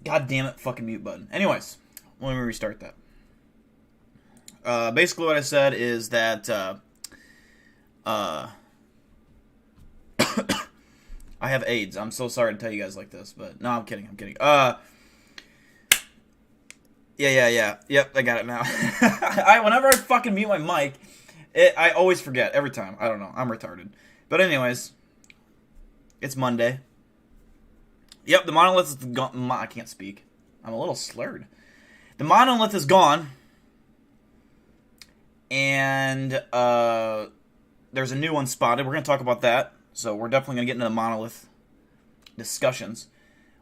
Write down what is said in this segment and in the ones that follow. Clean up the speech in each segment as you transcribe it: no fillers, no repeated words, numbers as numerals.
God damn it, fucking mute button. Anyways, let me restart that. Basically what I said is that, I have AIDS. I'm so sorry to tell you guys like this, but no, I'm kidding. Yep, I got it now. Whenever I fucking mute my mic, I always forget every time. I don't know. I'm retarded. But anyways, it's Monday. Yep, the monolith is gone. I can't speak. I'm a little slurred. The monolith is gone. And there's a new one spotted. We're going to talk about that. So we're definitely going to get into the monolith discussions.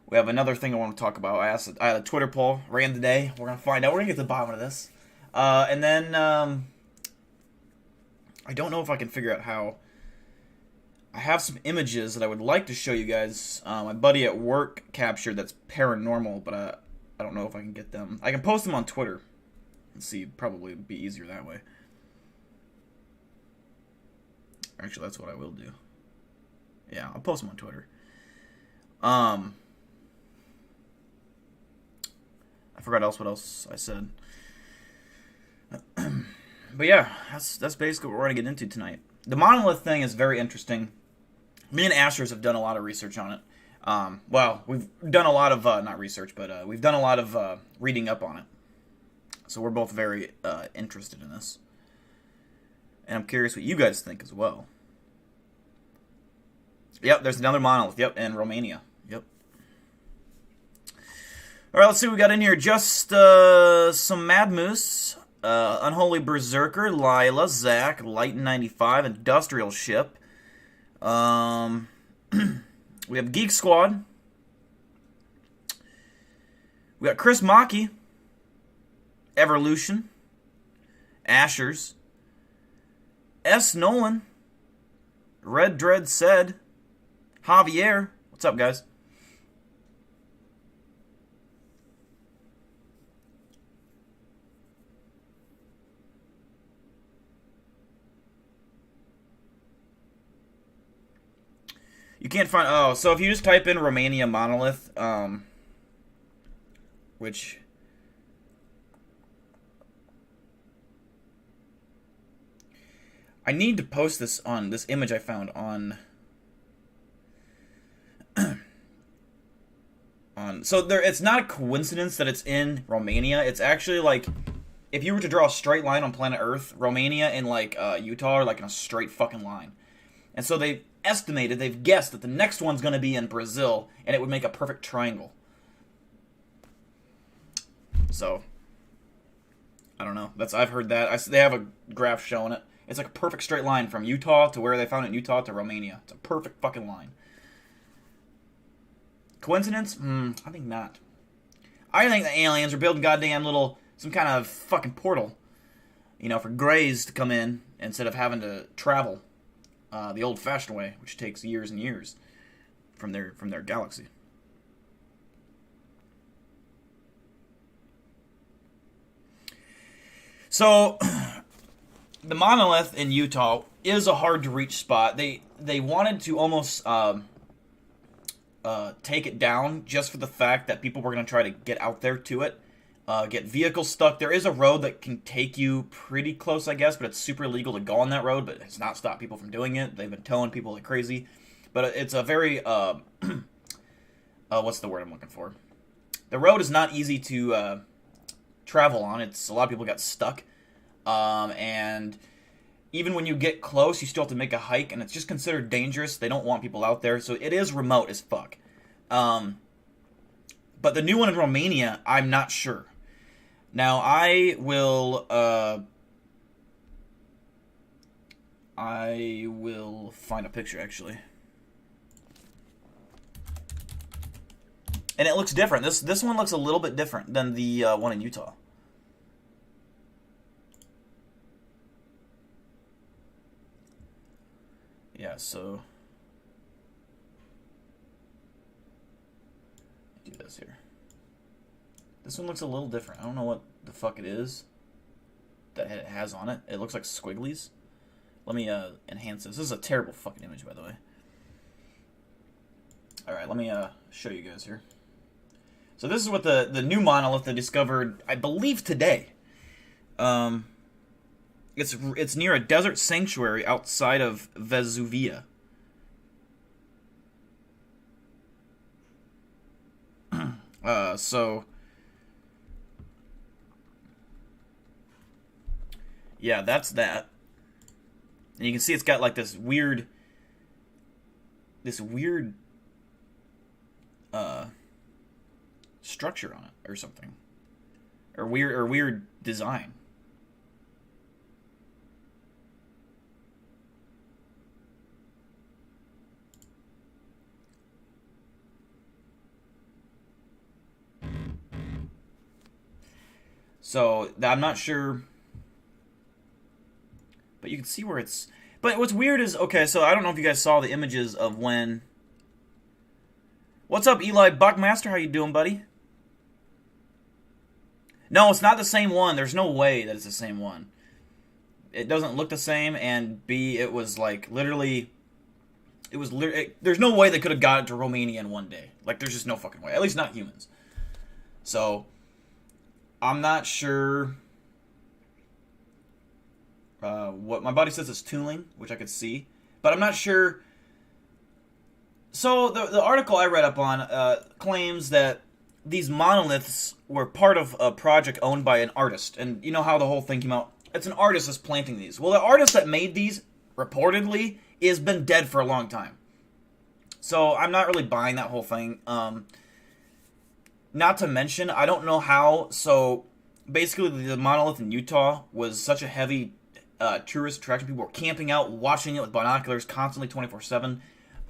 We have another thing I want to talk about. I had a Twitter poll, ran today. We're going to find out. We're going to get to the bottom of this. And then I don't know if I can figure out how. I have some images that I would like to show you guys. My buddy at work captured that's paranormal, but I don't know if I can get them. I can post them on Twitter. Let's see, probably be easier that way. Actually, that's what I will do. Yeah, I'll post them on Twitter. I forgot what else I said. But yeah, that's basically what we're going to get into tonight. The monolith thing is very interesting. Me and Ashers have done a lot of research on it. Well, we've done a lot of, not research, but we've done a lot of reading up on it. So we're both very interested in this. And I'm curious what you guys think as well. Yep, there's another monolith. Yep, in Romania. Yep. Alright, let's see what we got in here. Just some Mad Moose, Unholy Berserker, Lila, Zach, Light 95, Industrial Ship. We have Geek Squad. We got Chris Maki, Evolution, Ashers, S. Nolan, Red Dread Said, Javier. What's up, guys? You can't find... Oh, so if you just type in Romania Monolith, which... I need to post this on this image I found on... So it's not a coincidence that it's in Romania. It's actually like... If you were to draw a straight line on planet Earth, Romania and like Utah are like in a straight fucking line. And so they've guessed that the next one's going to be in Brazil, and it would make a perfect triangle. So, I don't know. I've heard that. They have a graph showing it. It's like a perfect straight line from Utah to where they found it in Utah to Romania. It's a perfect fucking line. Coincidence? I think not. I think the aliens are building goddamn some kind of fucking portal, for Greys to come in instead of having to travel the old-fashioned way, which takes years and years from their galaxy. So, the monolith in Utah is a hard-to-reach spot. They wanted to almost take it down just for the fact that people were going to try to get out there to it. Get vehicles stuck. There is a road that can take you pretty close, I guess, but it's super illegal to go on that road, but it's not stopped people from doing it. They've been towing people like crazy. But it's a very, what's the word I'm looking for? The road is not easy to travel on. A lot of people got stuck. And even when you get close, you still have to make a hike, and it's just considered dangerous. They don't want people out there, so it is remote as fuck. But the new one in Romania, I'm not sure. Now, I will find a picture, actually. And it looks different. This one looks a little bit different than the one in Utah. Yeah, so... do this here. This one looks a little different. I don't know what the fuck it is that it has on it. It looks like squigglies. Let me enhance this. This is a terrible fucking image, by the way. Alright, let me show you guys here. So this is what the new monolith they discovered, I believe, today. It's near a desert sanctuary outside of Vesuvia. So yeah, that's that. And you can see it's got like this weird structure on it or something, or weird design. So I'm not sure, but you can see where it's. But what's weird is, okay, so I don't know if you guys saw the images of when. What's up, Eli Buckmaster? How you doing, buddy? No, it's not the same one. There's no way that it's the same one. It doesn't look the same, and B, it was like literally. There's no way they could have got it to Romania in one day. Like, there's just no fucking way. At least not humans. So, I'm not sure what my body says is tooling, which I could see, but I'm not sure. So the article I read up on claims that these monoliths were part of a project owned by an artist, and you know how the whole thing came out. It's an artist that's planting these. Well, the artist that made these reportedly has been dead for a long time, so I'm not really buying that whole thing. Not to mention, I don't know how. So basically, the monolith in Utah was such a heavy tourist attraction. People were camping out, watching it with binoculars constantly 24/7.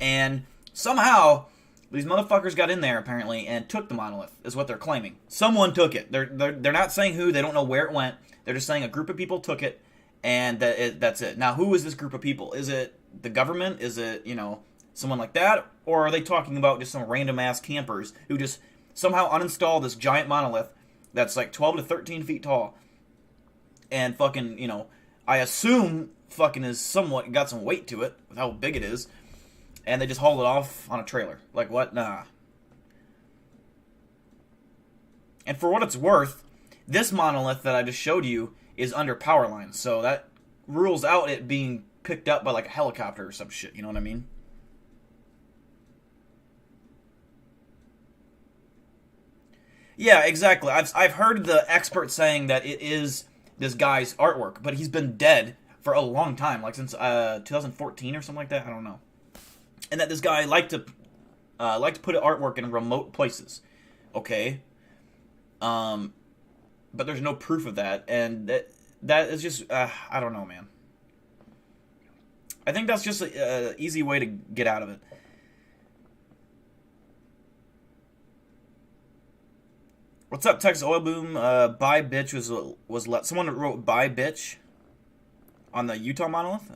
And somehow, these motherfuckers got in there, apparently, and took the monolith, is what they're claiming. Someone took it. They're not saying who. They don't know where it went. They're just saying a group of people took it, and that's it. Now, who is this group of people? Is it the government? Is it, someone like that? Or are they talking about just some random-ass campers who just somehow uninstall this giant monolith that's like 12 to 13 feet tall and fucking, I assume fucking is somewhat got some weight to it with how big it is, and they just hauled it off on a trailer. Like, what? Nah. And for what it's worth, this monolith that I just showed you is under power lines, so that rules out it being picked up by like a helicopter or some shit, you know what I mean? Yeah, exactly. I've heard the expert saying that it is this guy's artwork, but he's been dead for a long time, like since 2014 or something like that. I don't know. And that this guy liked to put artwork in remote places. Okay. But there's no proof of that, and that is just I don't know, man. I think that's just an easy way to get out of it. What's up, Texas Oil Boom? Bye bitch was someone wrote bye bitch on the Utah monolith.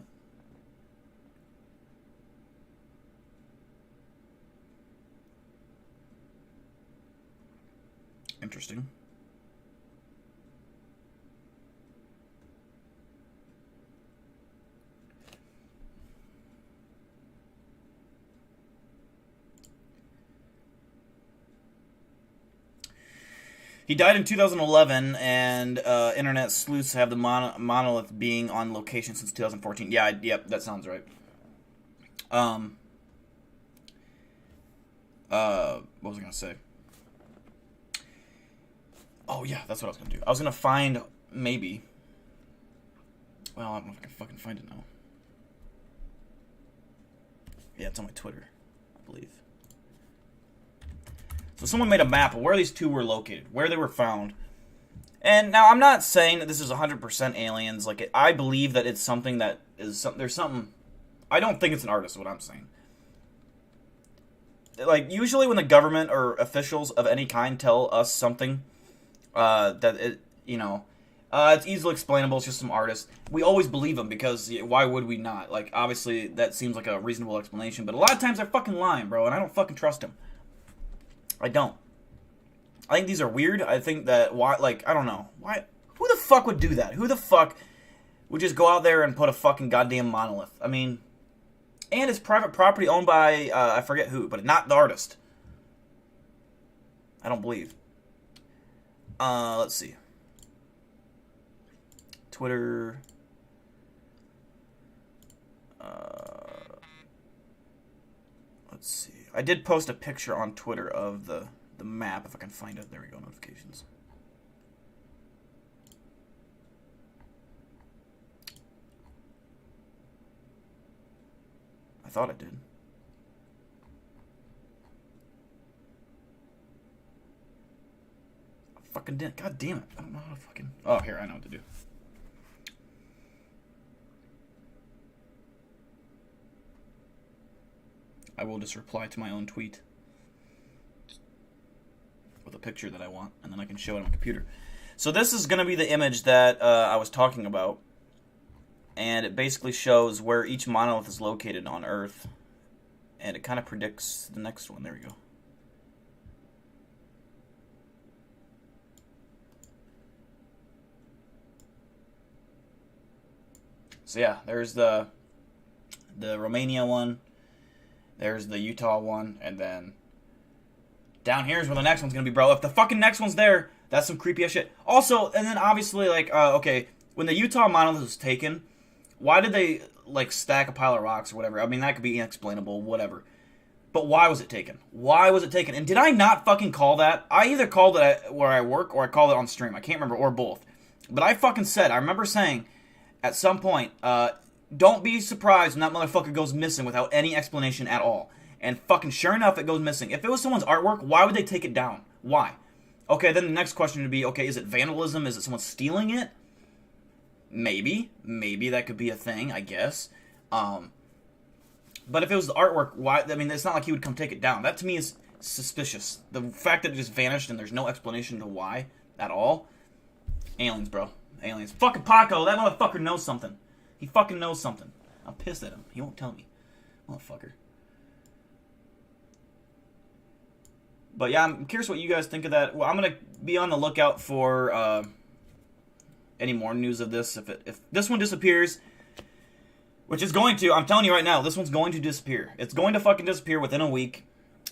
Interesting. He died in 2011, and internet sleuths have the monolith being on location since 2014. Yeah, yep, that sounds right. What was I gonna say? Oh yeah, that's what I was gonna do. I was gonna find maybe. Well, I don't know if I can fucking find it now. Yeah, it's on my Twitter, I believe. So someone made a map of where these two were located, where they were found. And now I'm not saying that this is 100% aliens. Like, I believe that it's something that is there's something. I don't think it's an artist. Is what I'm saying. Like, usually when the government or officials of any kind tell us something, that it's easily explainable. It's just some artist. We always believe them because why would we not? Like, obviously that seems like a reasonable explanation, but a lot of times they're fucking lying, bro, and I don't fucking trust them. I don't. I think these are weird. I think that I don't know. Why? Who the fuck would do that? Who the fuck would just go out there and put a fucking goddamn monolith? I mean, and it's private property owned by, I forget who, but not the artist. I don't believe. Let's see. Twitter. Let's see. I did post a picture on Twitter of the map, if I can find it. There we go, notifications. I thought it did. I fucking didn't. God damn it. I don't know how to fucking... Oh, here, I know what to do. I will just reply to my own tweet with a picture that I want, and then I can show it on my computer. So this is going to be the image that I was talking about, and it basically shows where each monolith is located on Earth, and it kind of predicts the next one. There we go. So yeah, there's the Romania one. There's the Utah one, and then down here is where the next one's gonna be, bro. If the fucking next one's there, that's some creepy ass shit. Also, and then obviously, like, okay, when the Utah monolith was taken, why did they, like, stack a pile of rocks or whatever? I mean, that could be inexplainable, whatever. But why was it taken? Why was it taken? And did I not fucking call that? I either called it where I work or I called it on stream. I can't remember, or both. But I fucking said, I remember saying at some point, don't be surprised when that motherfucker goes missing without any explanation at all. And fucking sure enough, it goes missing. If it was someone's artwork, why would they take it down? Why? Okay, then the next question would be, okay, is it vandalism? Is it someone stealing it? Maybe. Maybe that could be a thing, I guess. But if it was the artwork, why? I mean, it's not like he would come take it down. That to me is suspicious. The fact that it just vanished and there's no explanation to why at all. Aliens, bro. Aliens. Fucking Paco, that motherfucker knows something. He fucking knows something. I'm pissed at him. He won't tell me. Motherfucker. But yeah, I'm curious what you guys think of that. Well, I'm going to be on the lookout for any more news of this. If this one disappears, which is going to, I'm telling you right now, this one's going to disappear. It's going to fucking disappear within a week.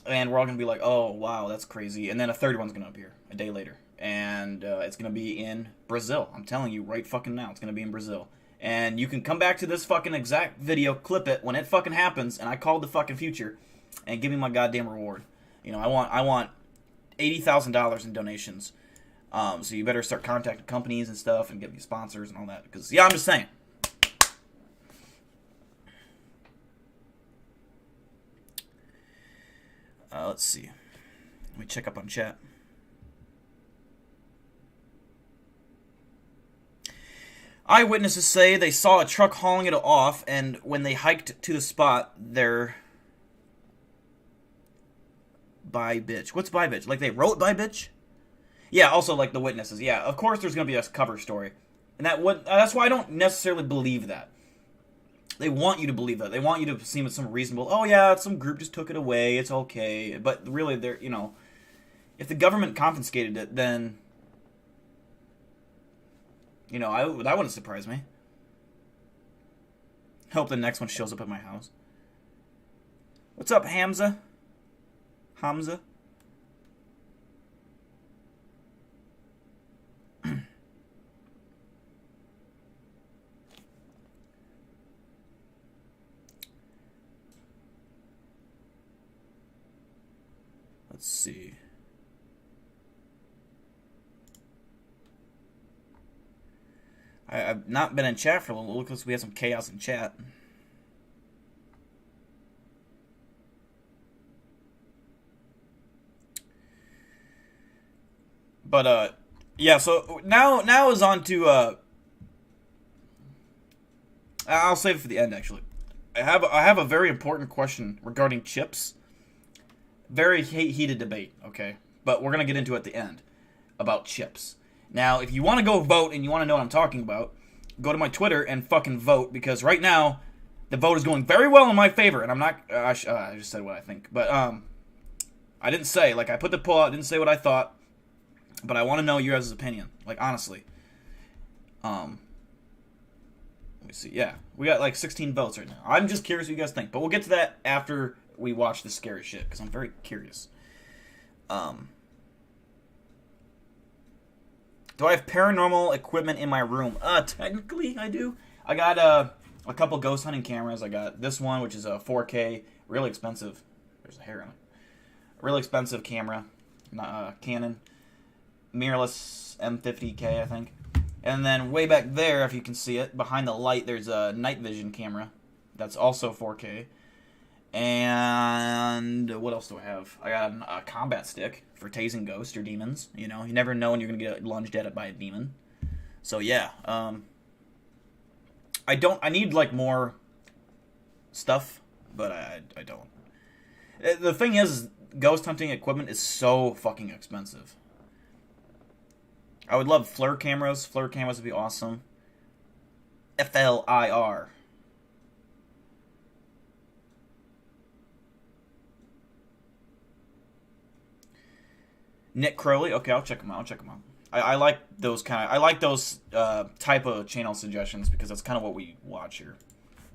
And we're all going to be like, oh, wow, that's crazy. And then a third one's going to appear a day later. And it's going to be in Brazil. I'm telling you right fucking now, it's going to be in Brazil. And you can come back to this fucking exact video, clip it when it fucking happens, and I called the fucking future, and give me my goddamn reward. You know, I want $80,000 in donations. So you better start contacting companies and stuff and get me sponsors and all that. Because, yeah, I'm just saying. Let's see. Let me check up on chat. Eyewitnesses say they saw a truck hauling it off, and when they hiked to the spot, they're... By bitch. What's by bitch? Like they wrote by bitch? Yeah, also like the witnesses. Yeah, of course there's going to be a cover story. And that's why I don't necessarily believe that. They want you to believe that. They want you to seem as some reasonable, oh yeah, some group just took it away, it's okay. But really, they're, you know, if the government confiscated it, then... You know, that wouldn't surprise me. Hope the next one shows up at my house. What's up, Hamza? Hamza? Let's see. I've not been in chat for a little because we had some chaos in chat. But, yeah, so now is on to, I'll save it for the end, actually. I have a very important question regarding chips. Very heated debate, okay? But we're going to get into it at the end about chips. Now, if you want to go vote and you want to know what I'm talking about, go to my Twitter and fucking vote, because right now, the vote is going very well in my favor, and I'm not, I just said what I think, but, I didn't say, like, I put the poll out, I didn't say what I thought, but I want to know your guys' opinion, like, honestly. Let me see, yeah, we got, like, 16 votes right now. I'm just curious what you guys think, but we'll get to that after we watch the scary shit, because I'm very curious. Do I have paranormal equipment in my room? Technically, I do. I got a couple ghost hunting cameras. I got this one, which is a 4K, really expensive. There's a hair on it. Really expensive camera, Canon, mirrorless M50K, I think. And then way back there, if you can see it, behind the light, there's a night vision camera. That's also 4K. And what else do I have? I got a combat stick for tasing ghosts or demons. You know, you never know when you're gonna get lunged at it by a demon. So yeah, I need like more stuff, but I don't. The thing is, ghost hunting equipment is so fucking expensive. I would love FLIR cameras. FLIR cameras would be awesome. FLIR. Nick Crowley. Okay, I'll check them out. I like those type of channel suggestions because that's kind of what we watch here.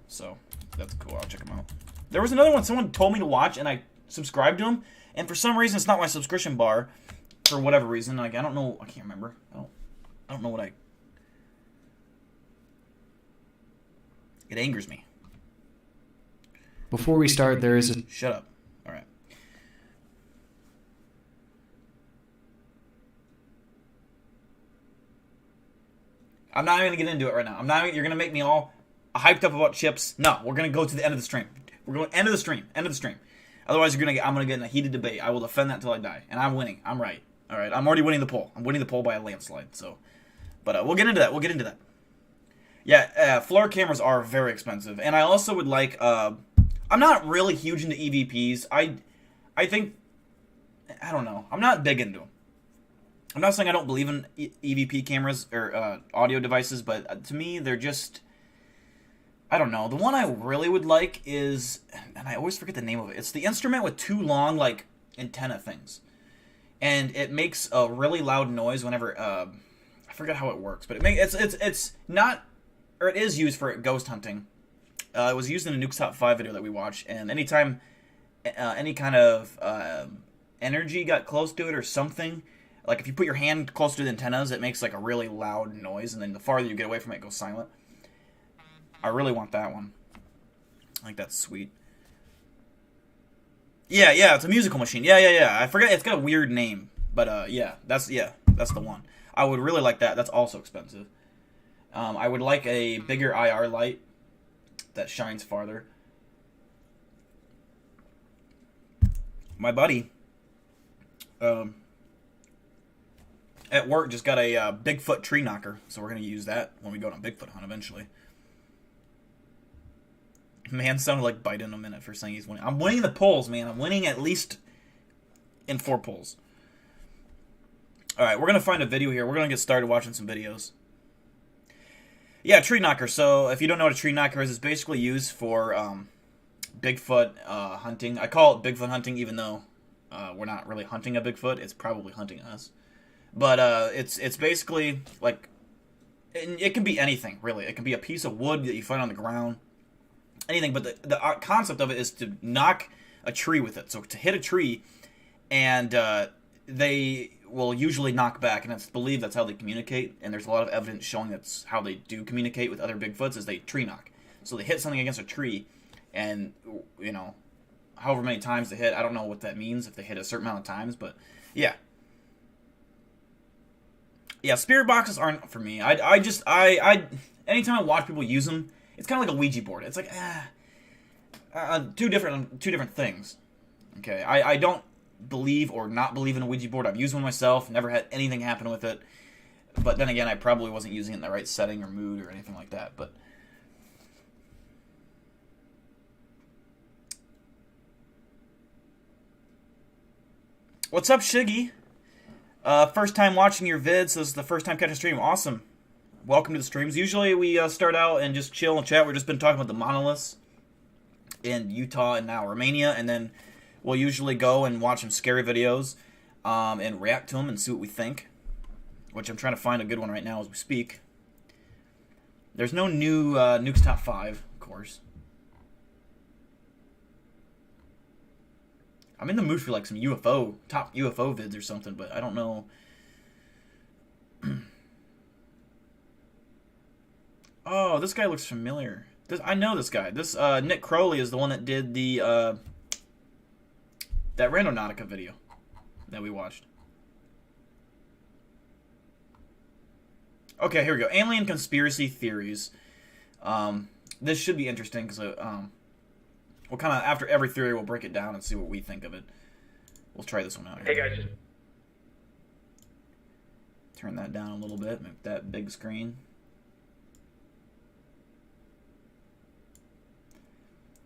So that's cool. I'll check them out. There was another one someone told me to watch, and I subscribed to him, and for some reason it's not my subscription bar, for whatever reason. Like I don't know. I can't remember. I don't know what I. It angers me. Before we start, there is a. Shut up. All right. I'm not even gonna get into it right now. You're gonna make me all hyped up about chips. No, we're gonna go to the end of the stream. We're going end of the stream. End of the stream. Otherwise, I'm gonna get in a heated debate. I will defend that till I die, and I'm winning. I'm right. All right. I'm already winning the poll. I'm winning the poll by a landslide. So, but we'll get into that. Yeah, FLIR cameras are very expensive, and I also would like. I'm not really huge into EVPs. I think. I don't know. I'm not big into them. I'm not saying I don't believe in EVP cameras or audio devices, but to me, they're just... I don't know. The one I really would like is... And I always forget the name of it. It's the instrument with two long, like, antenna things. And it makes a really loud noise whenever... I forget how it works, but it's not... Or it is used for ghost hunting. It was used in a Nuke's Top 5 video that we watched, and anytime any kind of energy got close to it or something... Like, if you put your hand close to the antennas, it makes, like, a really loud noise, and then the farther you get away from it, it goes silent. I really want that one. I think that's sweet. Yeah, it's a musical machine. Yeah. I forget, it's got a weird name. But, that's the one. I would really like that. That's also expensive. I would like a bigger IR light that shines farther. My buddy... at work, just got a Bigfoot tree knocker, so we're going to use that when we go on a Bigfoot hunt eventually. Man sounded like Biden in a minute for saying he's winning. I'm winning the polls, man. I'm winning at least in 4 polls. Alright, we're going to find a video here. We're going to get started watching some videos. Yeah, tree knocker. So, if you don't know what a tree knocker is, it's basically used for Bigfoot hunting. I call it Bigfoot hunting, even though we're not really hunting a Bigfoot. It's probably hunting us. But it's basically like it can be anything really. It can be a piece of wood that you find on the ground, anything. But the concept of it is to knock a tree with it. So to hit a tree, and they will usually knock back, and it's believed that's how they communicate. And there's a lot of evidence showing that's how they do communicate with other Bigfoots is they tree knock. So they hit something against a tree, and however many times they hit, I don't know what that means if they hit a certain amount of times, but yeah. Yeah, spirit boxes aren't for me. I anytime I watch people use them, it's kind of like a Ouija board. It's like, two different things. Okay, I don't believe or not believe in a Ouija board. I've used one myself, never had anything happen with it. But then again, I probably wasn't using it in the right setting or mood or anything like that. But what's up, Shiggy? First time watching your vids, so this is the first time catching stream. Awesome. Welcome to the streams. Usually we start out and just chill and chat. We've just been talking about the monoliths in Utah and now Romania, and then we'll usually go and watch some scary videos and react to them and see what we think, which I'm trying to find a good one right now as we speak. There's no new Nuke's Top 5, of course. I'm in the mood for like some top UFO vids or something, but I don't know. Oh, this guy looks familiar. I know this guy. This Nick Crowley is the one that did the that Randonautica video that we watched. Okay, here we go. Alien conspiracy theories. This should be interesting because we'll kind of, after every theory, we'll break it down and see what we think of it. We'll try this one out here. Hey guys, Turn that down a little bit, make that big screen.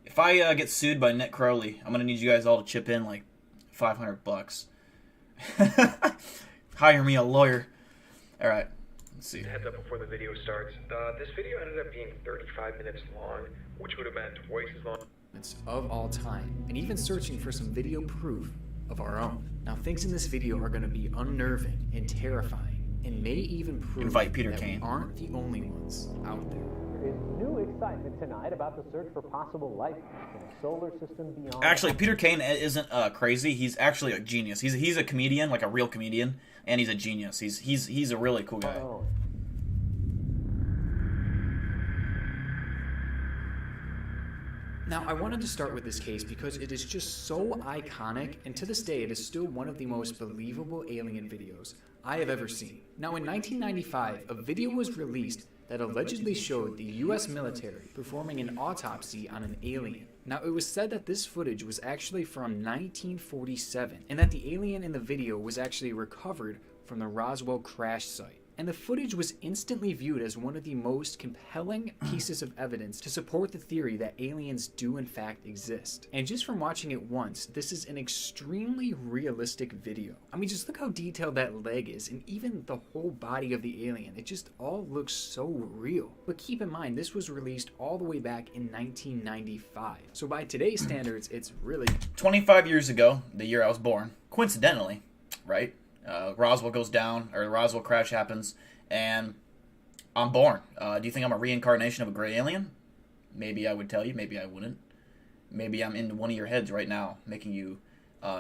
If I get sued by Nick Crowley, I'm gonna need you guys all to chip in like $500. Hire me a lawyer. All right, let's see. heads up before the video starts. This video ended up being 35 minutes long, which would have been twice as long of all time, and even searching for some video proof of our own. Now, things in this video are going to be unnerving and terrifying, and may even prove Invite Peter that Kane. we aren't the only ones out there. There is new excitement tonight about the search for possible life in a solar system beyond... Actually, Peter Kane isn't crazy. He's actually a genius. He's a comedian, like a real comedian, and he's a genius. He's a really cool guy. Now, I wanted to start with this case because it is just so iconic, and to this day, it is still one of the most believable alien videos I have ever seen. Now, in 1995, a video was released that allegedly showed the U.S. military performing an autopsy on an alien. Now, it was said that this footage was actually from 1947, and that the alien in the video was actually recovered from the Roswell crash site. And the footage was instantly viewed as one of the most compelling pieces of evidence to support the theory that aliens do in fact exist. And just from watching it once, this is an extremely realistic video. I mean, just look how detailed that leg is, and even the whole body of the alien. It just all looks so real. But keep in mind, this was released all the way back in 1995. So by today's standards, it's really... 25 years ago, the year I was born, coincidentally, right? Roswell goes down, or the Roswell crash happens, and I'm born. Do you think I'm a reincarnation of a gray alien? Maybe I would tell you, maybe I wouldn't. Maybe I'm in one of your heads right now, making you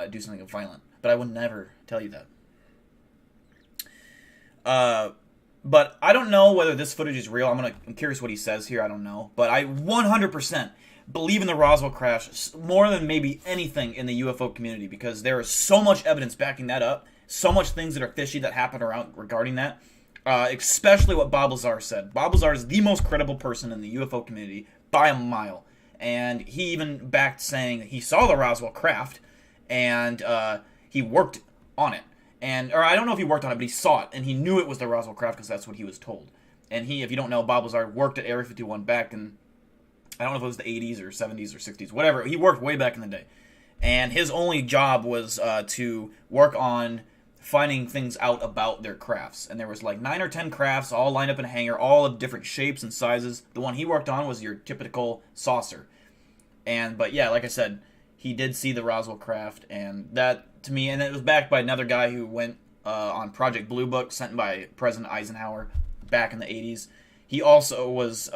do something violent. But I would never tell you that. But I don't know whether this footage is real. I'm curious what he says here. I don't know. But I 100% believe in the Roswell crash more than maybe anything in the UFO community, because there is so much evidence backing that up. So much things that are fishy that happen around regarding that, especially what Bob Lazar said. Bob Lazar is the most credible person in the UFO community by a mile, and he even backed saying that he saw the Roswell craft, and he worked on it. Or I don't know if he worked on it, but he saw it, and he knew it was the Roswell craft because that's what he was told. And he, if you don't know, Bob Lazar worked at Area 51 back in, I don't know if it was the 80s or 70s or 60s, whatever. He worked way back in the day. And his only job was to work on finding things out about their crafts. And there was like 9 or 10 crafts all lined up in a hangar, all of different shapes and sizes. The one he worked on was your typical saucer. But yeah, like I said, he did see the Roswell craft, and that, to me, and it was backed by another guy who went on Project Blue Book, sent by President Eisenhower back in the 80s. He also was,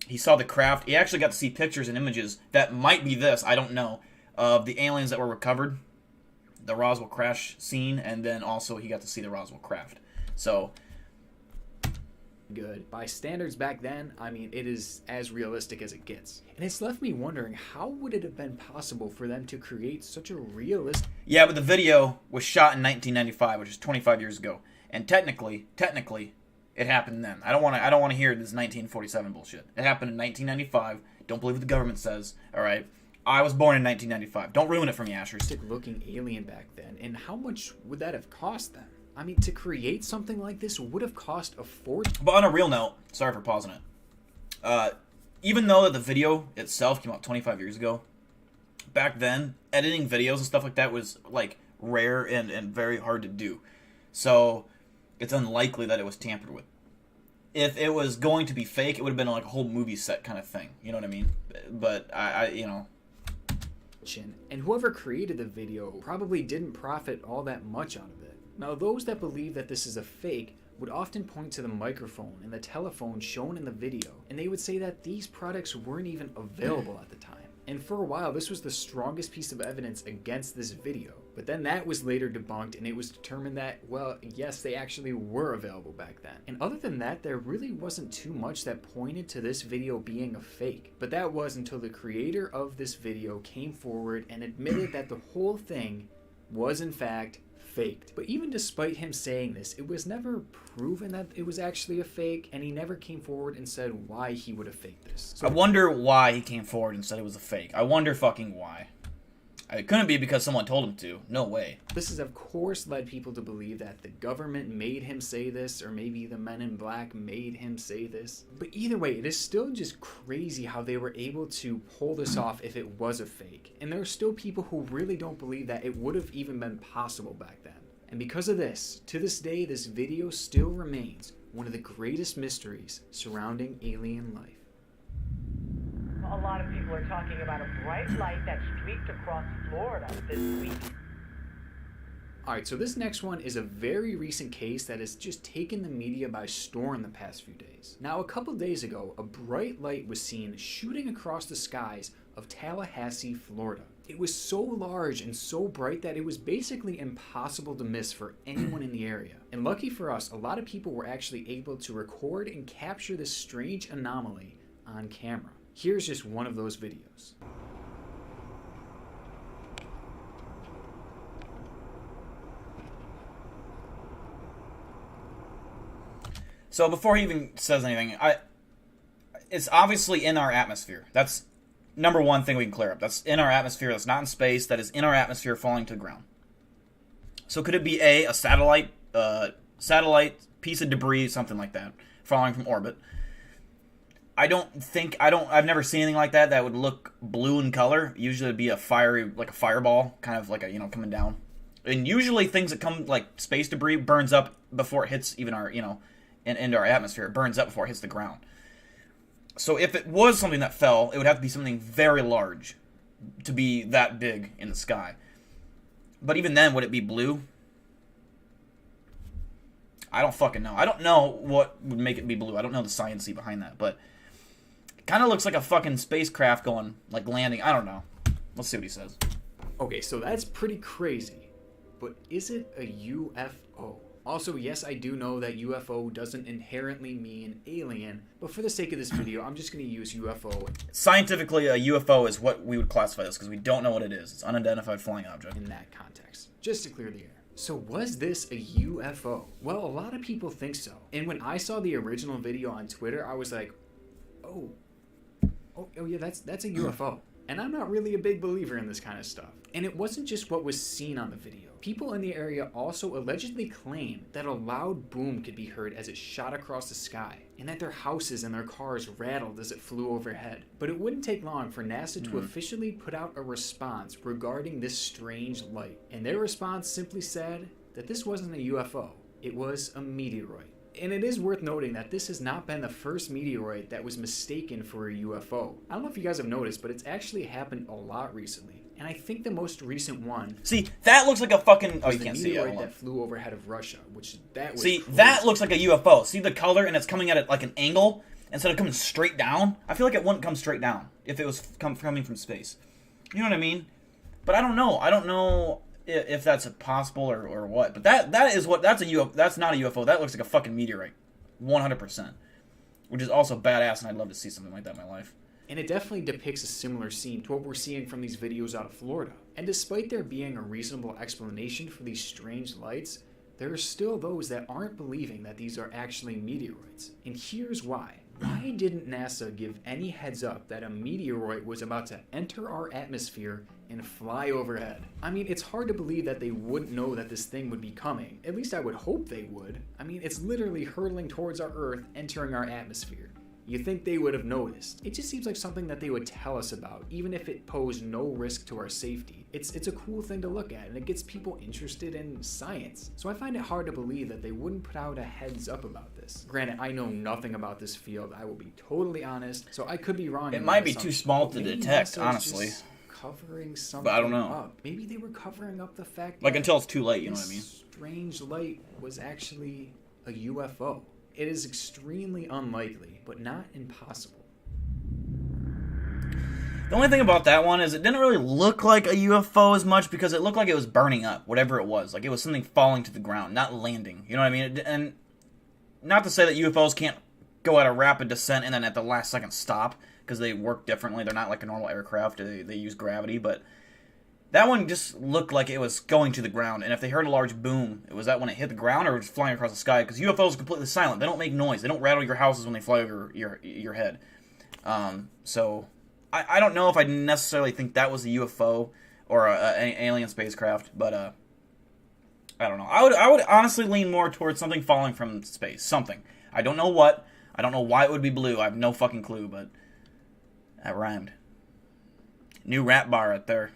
he saw the craft. He actually got to see pictures and images that might be this, I don't know, of the aliens that were recovered, the Roswell crash scene, and then also he got to see the Roswell craft. So good. By standards back then, I mean, it is as realistic as it gets. And it's left me wondering, how would it have been possible for them to create such a realistic... Yeah, but the video was shot in 1995, which is 25 years ago. And technically, it happened then. I don't want to hear this 1947 bullshit. It happened in 1995. Don't believe what the government says, all right? I was born in 1995. Don't ruin it for me, Ashers. ...looking alien back then, and how much would that have cost them? I mean, to create something like this would have cost a fortune. But on a real note, sorry for pausing it. Even though that the video itself came out 25 years ago, back then, editing videos and stuff like that was like rare and very hard to do. So it's unlikely that it was tampered with. If it was going to be fake, it would have been like a whole movie set kind of thing. You know what I mean? But I you know. And whoever created the video probably didn't profit all that much out of it. Now, those that believe that this is a fake would often point to the microphone and the telephone shown in the video, and they would say that these products weren't even available at the time. And for a while, this was the strongest piece of evidence against this video. But then that was later debunked, and it was determined that, well, yes, they actually were available back then. And other than that, there really wasn't too much that pointed to this video being a fake. But that was until the creator of this video came forward and admitted that the whole thing was in fact faked. But even despite him saying this, it was never proven that it was actually a fake, and he never came forward and said why he would have faked this. I wonder why he came forward and said it was a fake. I wonder fucking why. It couldn't be because someone told him to. No way. This has of course led people to believe that the government made him say this, or maybe the men in black made him say this. But either way, it is still just crazy how they were able to pull this off if it was a fake. And there are still people who really don't believe that it would have even been possible back then. And because of this, to this day, this video still remains one of the greatest mysteries surrounding alien life. A lot of people are talking about a bright light that streaked across Florida this week. Alright, so this next one is a very recent case that has just taken the media by storm the past few days. Now, a couple days ago, a bright light was seen shooting across the skies of Tallahassee, Florida. It was so large and so bright that it was basically impossible to miss for anyone in the area. And lucky for us, a lot of people were actually able to record and capture this strange anomaly on camera. Here's just one of those videos. So before he even says anything, it's obviously in our atmosphere. That's number one thing we can clear up. That's in our atmosphere. That's not in space. That is in our atmosphere falling to the ground. So could it be a satellite piece of debris, something like that, falling from orbit? I've never seen anything like that would look blue in color. Usually it'd be a fiery, like a fireball, kind of like a, coming down. And usually things that come, like space debris, burns up before it hits even our, into our atmosphere. It burns up before it hits the ground. So if it was something that fell, it would have to be something very large to be that big in the sky. But even then, would it be blue? I don't fucking know. I don't know what would make it be blue. I don't know the science behind that, but kind of looks like a fucking spacecraft going, like, landing. I don't know. Let's see what he says. Okay, so that's pretty crazy. But is it a UFO? Also, yes, I do know that UFO doesn't inherently mean alien, but for the sake of this video, I'm just going to use UFO. Scientifically, a UFO is what we would classify this, because we don't know what it is. It's unidentified flying object. In that context, just to clear the air. So was this a UFO? Well, a lot of people think so. And when I saw the original video on Twitter, I was like, oh yeah, that's a UFO. And I'm not really a big believer in this kind of stuff. And it wasn't just what was seen on the video. People in the area also allegedly claim that a loud boom could be heard as it shot across the sky, and that their houses and their cars rattled as it flew overhead. But it wouldn't take long for NASA to officially put out a response regarding this strange light. And their response simply said that this wasn't a UFO, it was a meteoroid. And it is worth noting that this has not been the first meteoroid that was mistaken for a UFO. I don't know if you guys have noticed, but it's actually happened a lot recently. And I think the most recent one... See, that looks like a fucking... Oh, you can't see it. The meteoroid that flew overhead of Russia, which that was... See, crazy. that looks like a UFO. See the color, and it's coming at it like an angle instead of coming straight down? I feel like it wouldn't come straight down if it was coming from space. You know what I mean? But I don't know. I don't know if that's possible or what. But that's a UFO. That's not a UFO. That looks like a fucking meteorite. 100%. Which is also badass, and I'd love to see something like that in my life. And it definitely depicts a similar scene to what we're seeing from these videos out of Florida. And despite there being a reasonable explanation for these strange lights, there are still those that aren't believing that these are actually meteoroids. And here's why. Why didn't NASA give any heads up that a meteoroid was about to enter our atmosphere and fly overhead? I mean, it's hard to believe that they wouldn't know that this thing would be coming. At least I would hope they would. I mean, it's literally hurtling towards our Earth, entering our atmosphere. You think they would have noticed. It just seems like something that they would tell us about, even if it posed no risk to our safety. It's a cool thing to look at, and it gets people interested in science. So I find it hard to believe that they wouldn't put out a heads up about this. Granted, I know nothing about this field, I will be totally honest, so I could be wrong. It might be too small to detect, honestly. Covering something but I don't know. up. Maybe they were covering up the fact like that until it's too late, you know what I mean? Strange light was actually a UFO. It is extremely unlikely, but not impossible. The only thing about that one is it didn't really look like a UFO as much because it looked like it was burning up, whatever it was. Like it was something falling to the ground, not landing. You know what I mean? And not to say that UFOs can't go at a rapid descent and then at the last second stop, because they work differently. They're not like a normal aircraft. They use gravity, but that one just looked like it was going to the ground. And if they heard a large boom, was that when it hit the ground or just flying across the sky? Because UFOs are completely silent. They don't make noise. They don't rattle your houses when they fly over your head. So I don't know if I necessarily think that was a UFO or an alien spacecraft, but I don't know. I would honestly lean more towards something falling from space. Something. I don't know what. I don't know why it would be blue. I have no fucking clue, but that rhymed. New rap bar right there.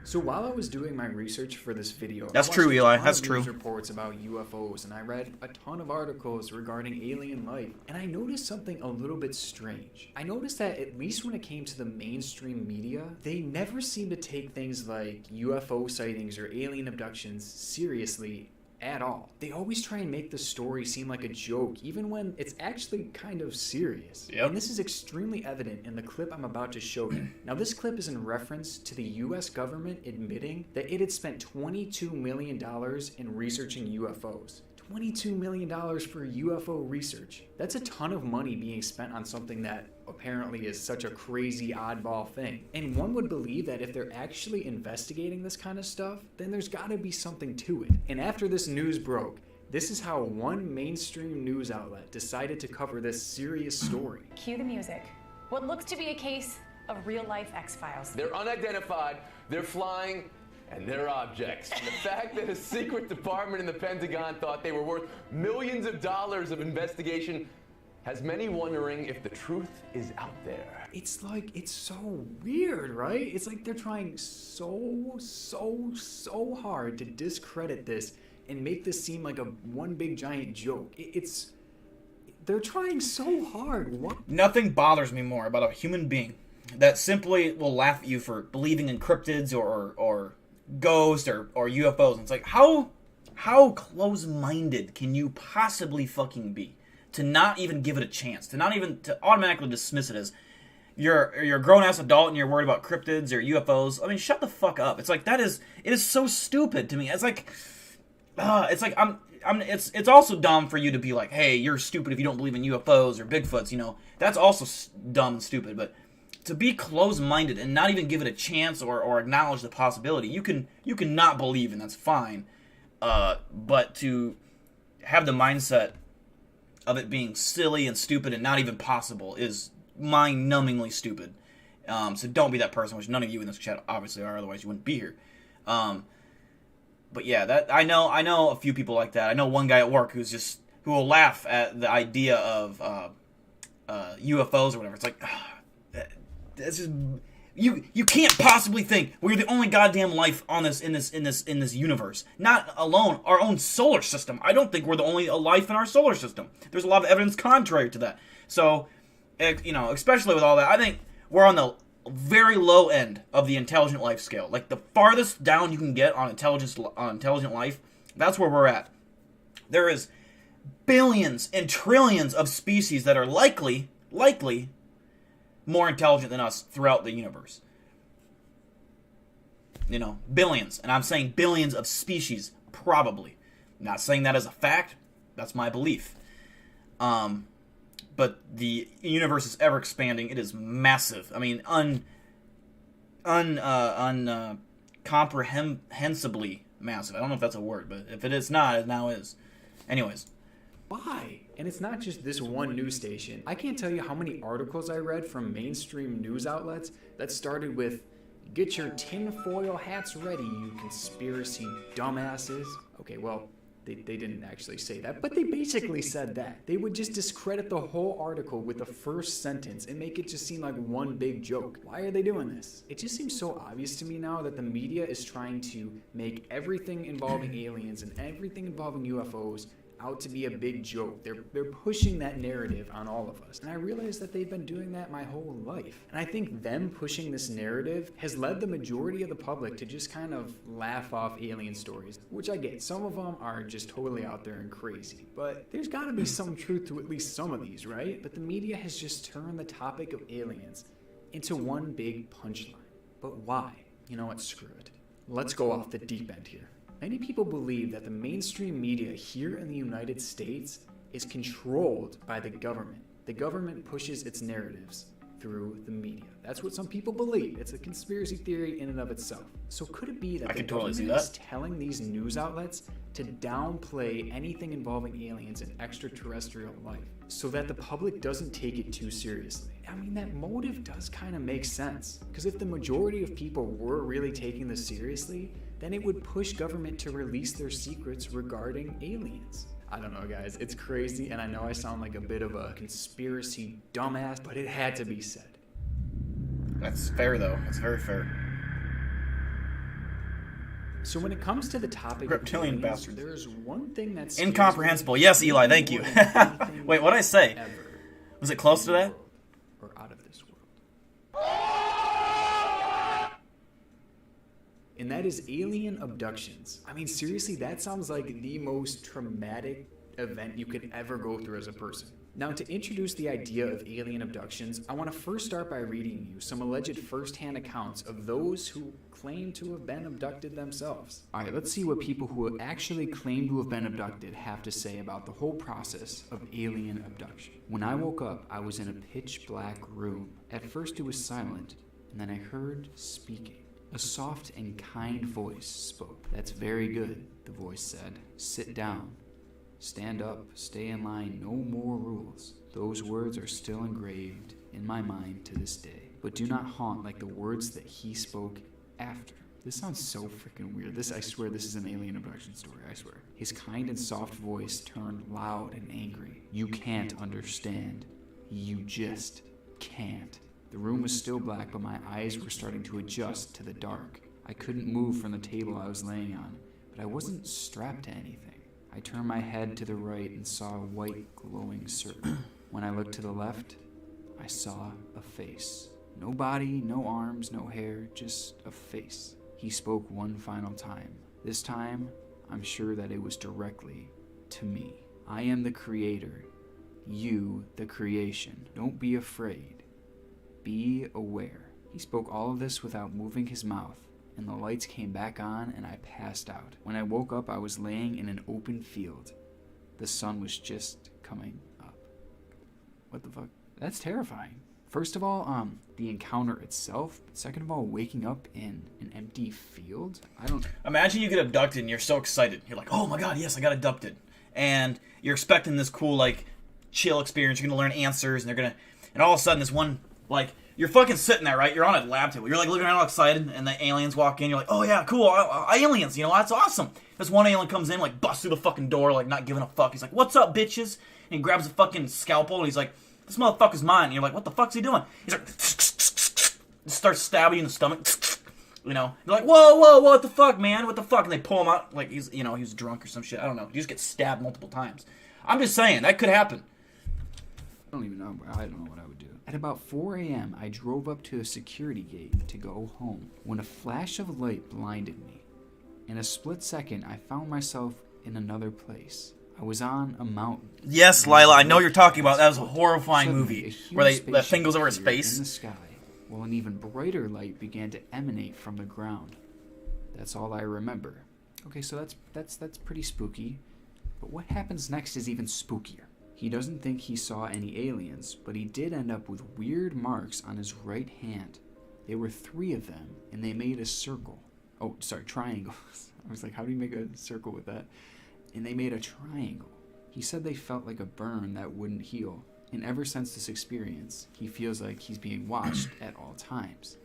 So while I was doing my research for this video, That's I watched true, Eli. a ton That's of true. news reports about UFOs, and I read a ton of articles regarding alien life, and I noticed something a little bit strange. I noticed that at least when it came to the mainstream media, they never seem to take things like UFO sightings or alien abductions seriously at all. They always try and make the story seem like a joke, even when it's actually kind of serious. Yep. And this is extremely evident in the clip I'm about to show you. Now, this clip is in reference to the US government admitting that it had spent $22 million in researching UFOs. $22 million for UFO research. That's a ton of money being spent on something that apparently is such a crazy oddball thing. And one would believe that if they're actually investigating this kind of stuff, then there's gotta be something to it. And after this news broke, this is how one mainstream news outlet decided to cover this serious story. Cue the music. What looks to be a case of real-life X-Files. They're unidentified, they're flying, and they're objects. The fact that a secret department in the Pentagon thought they were worth millions of dollars of investigation has many wondering if the truth is out there. It's like, it's so weird, right? It's like they're trying so hard to discredit this and make this seem like a one big giant joke. They're trying so hard. What? Nothing bothers me more about a human being that simply will laugh at you for believing in cryptids or ghosts or UFOs. And it's like, how close-minded can you possibly fucking be to not even give it a chance, to automatically dismiss it as you're a grown-ass adult and you're worried about cryptids or UFOs. I mean, shut the fuck up. It's like, it is so stupid to me. It's like it's also dumb for you to be like, hey, you're stupid if you don't believe in UFOs or Bigfoots, you know. That's also dumb and stupid, but to be close-minded and not even give it a chance or acknowledge the possibility, you can not believe, and that's fine. But to have the mindset of it being silly and stupid and not even possible is mind-numbingly stupid. So don't be that person, which none of you in this chat obviously are, otherwise you wouldn't be here. But yeah, that I know a few people like that. I know one guy at work who will laugh at the idea of UFOs or whatever. It's like, that's just, you can't possibly think we're the only goddamn life on this in this universe. Not alone our own solar system. I don't think we're the only life in our solar system. There's a lot of evidence contrary to that. So, you know, especially with all that, I think we're on the very low end of the intelligent life scale. Like the farthest down you can get on intelligent life, that's where we're at. There is billions and trillions of species that are likely more intelligent than us throughout the universe. You know, billions. And I'm saying billions of species, probably. I'm not saying that as a fact. That's my belief. But the universe is ever expanding. It is massive. I mean, comprehensibly massive. I don't know if that's a word, but if it is not, it now is. Anyways. Why? And it's not just this one news station. I can't tell you how many articles I read from mainstream news outlets that started with, "Get your tinfoil hats ready, you conspiracy dumbasses." Okay, well, they didn't actually say that, but they basically said that. They would just discredit the whole article with the first sentence and make it just seem like one big joke. Why are they doing this? It just seems so obvious to me now that the media is trying to make everything involving aliens and everything involving UFOs out to be a big joke. They're pushing that narrative on all of us. And I realize that they've been doing that my whole life. And I think them pushing this narrative has led the majority of the public to just kind of laugh off alien stories, which I get. Some of them are just totally out there and crazy. But there's got to be some truth to at least some of these, right? But the media has just turned the topic of aliens into one big punchline. But why? You know what? Screw it. Let's go off the deep end here. Many people believe that the mainstream media here in the United States is controlled by the government. The government pushes its narratives through the media. That's what some people believe. It's a conspiracy theory in and of itself. So could it be that the government is telling these news outlets to downplay anything involving aliens and extraterrestrial life so that the public doesn't take it too seriously? I mean, that motive does kind of make sense. Because if the majority of people were really taking this seriously, then it would push government to release their secrets regarding aliens. I don't know, guys. It's crazy, and I know I sound like a bit of a conspiracy dumbass, but it had to be said. That's fair, though. That's very fair. So when it comes to the topic reptilian of aliens, bastards, there's one thing that's incomprehensible. Yes, Eli, thank you. Wait, what did I say? Was it close to that? Or out of this world. And that is alien abductions. I mean, seriously, that sounds like the most traumatic event you could ever go through as a person. Now, to introduce the idea of alien abductions, I want to first start by reading you some alleged first-hand accounts of those who claim to have been abducted themselves. Alright, let's see what people who actually claim to have been abducted have to say about the whole process of alien abduction. When I woke up, I was in a pitch-black room. At first it was silent, and then I heard speaking. A soft and kind voice spoke. "That's very good," the voice said. "Sit down. Stand up. Stay in line. No more rules." Those words are still engraved in my mind to this day, but do not haunt like the words that he spoke after. This sounds so freaking weird. I swear this is an alien abduction story, I swear. His kind and soft voice turned loud and angry. "You can't understand. You just can't." The room was still black, but my eyes were starting to adjust to the dark. I couldn't move from the table I was laying on, but I wasn't strapped to anything. I turned my head to the right and saw a white, glowing circle. When I looked to the left, I saw a face. No body, no arms, no hair, just a face. He spoke one final time. This time, I'm sure that it was directly to me. "I am the creator. You, the creation. Don't be afraid. Be aware." He spoke all of this without moving his mouth, and the lights came back on and I passed out. When I woke up, I was laying in an open field. The sun was just coming up. What the fuck? That's terrifying. First of all, the encounter itself. Second of all, waking up in an empty field. I don't... Imagine you get abducted and you're so excited. You're like, oh my god, yes, I got abducted. And you're expecting this cool, like, chill experience. You're going to learn answers, and they're going to... And all of a sudden, this one, like... You're fucking sitting there, right? You're on a lab table. You're like looking around all excited, and the aliens walk in. You're like, oh yeah, cool, aliens, you know, that's awesome. This one alien comes in, like, busts through the fucking door, like, not giving a fuck. He's like, what's up, bitches? And he grabs a fucking scalpel, and he's like, this motherfucker's mine. And you're like, what the fuck's he doing? He's like, starts stabbing you in the stomach. You know, you're like, whoa, what the fuck, man? What the fuck? And they pull him out, like, he's drunk or some shit. I don't know. You just get stabbed multiple times. I'm just saying, that could happen. I don't know what I would do. At about 4 a.m., I drove up to a security gate to go home when a flash of light blinded me. In a split second, I found myself in another place. I was on a mountain. Yes, Lila, I know you're talking about. That was a horrifying movie where that thing goes over his face. In the sky, while an even brighter light began to emanate from the ground. That's all I remember. Okay, so that's pretty spooky. But what happens next is even spookier. He doesn't think he saw any aliens, but he did end up with weird marks on his right hand. There were 3 of them, and they made a circle. Oh, sorry, triangles. I was like, how do you make a circle with that? And they made a triangle. He said they felt like a burn that wouldn't heal. And ever since this experience, he feels like he's being watched at all times.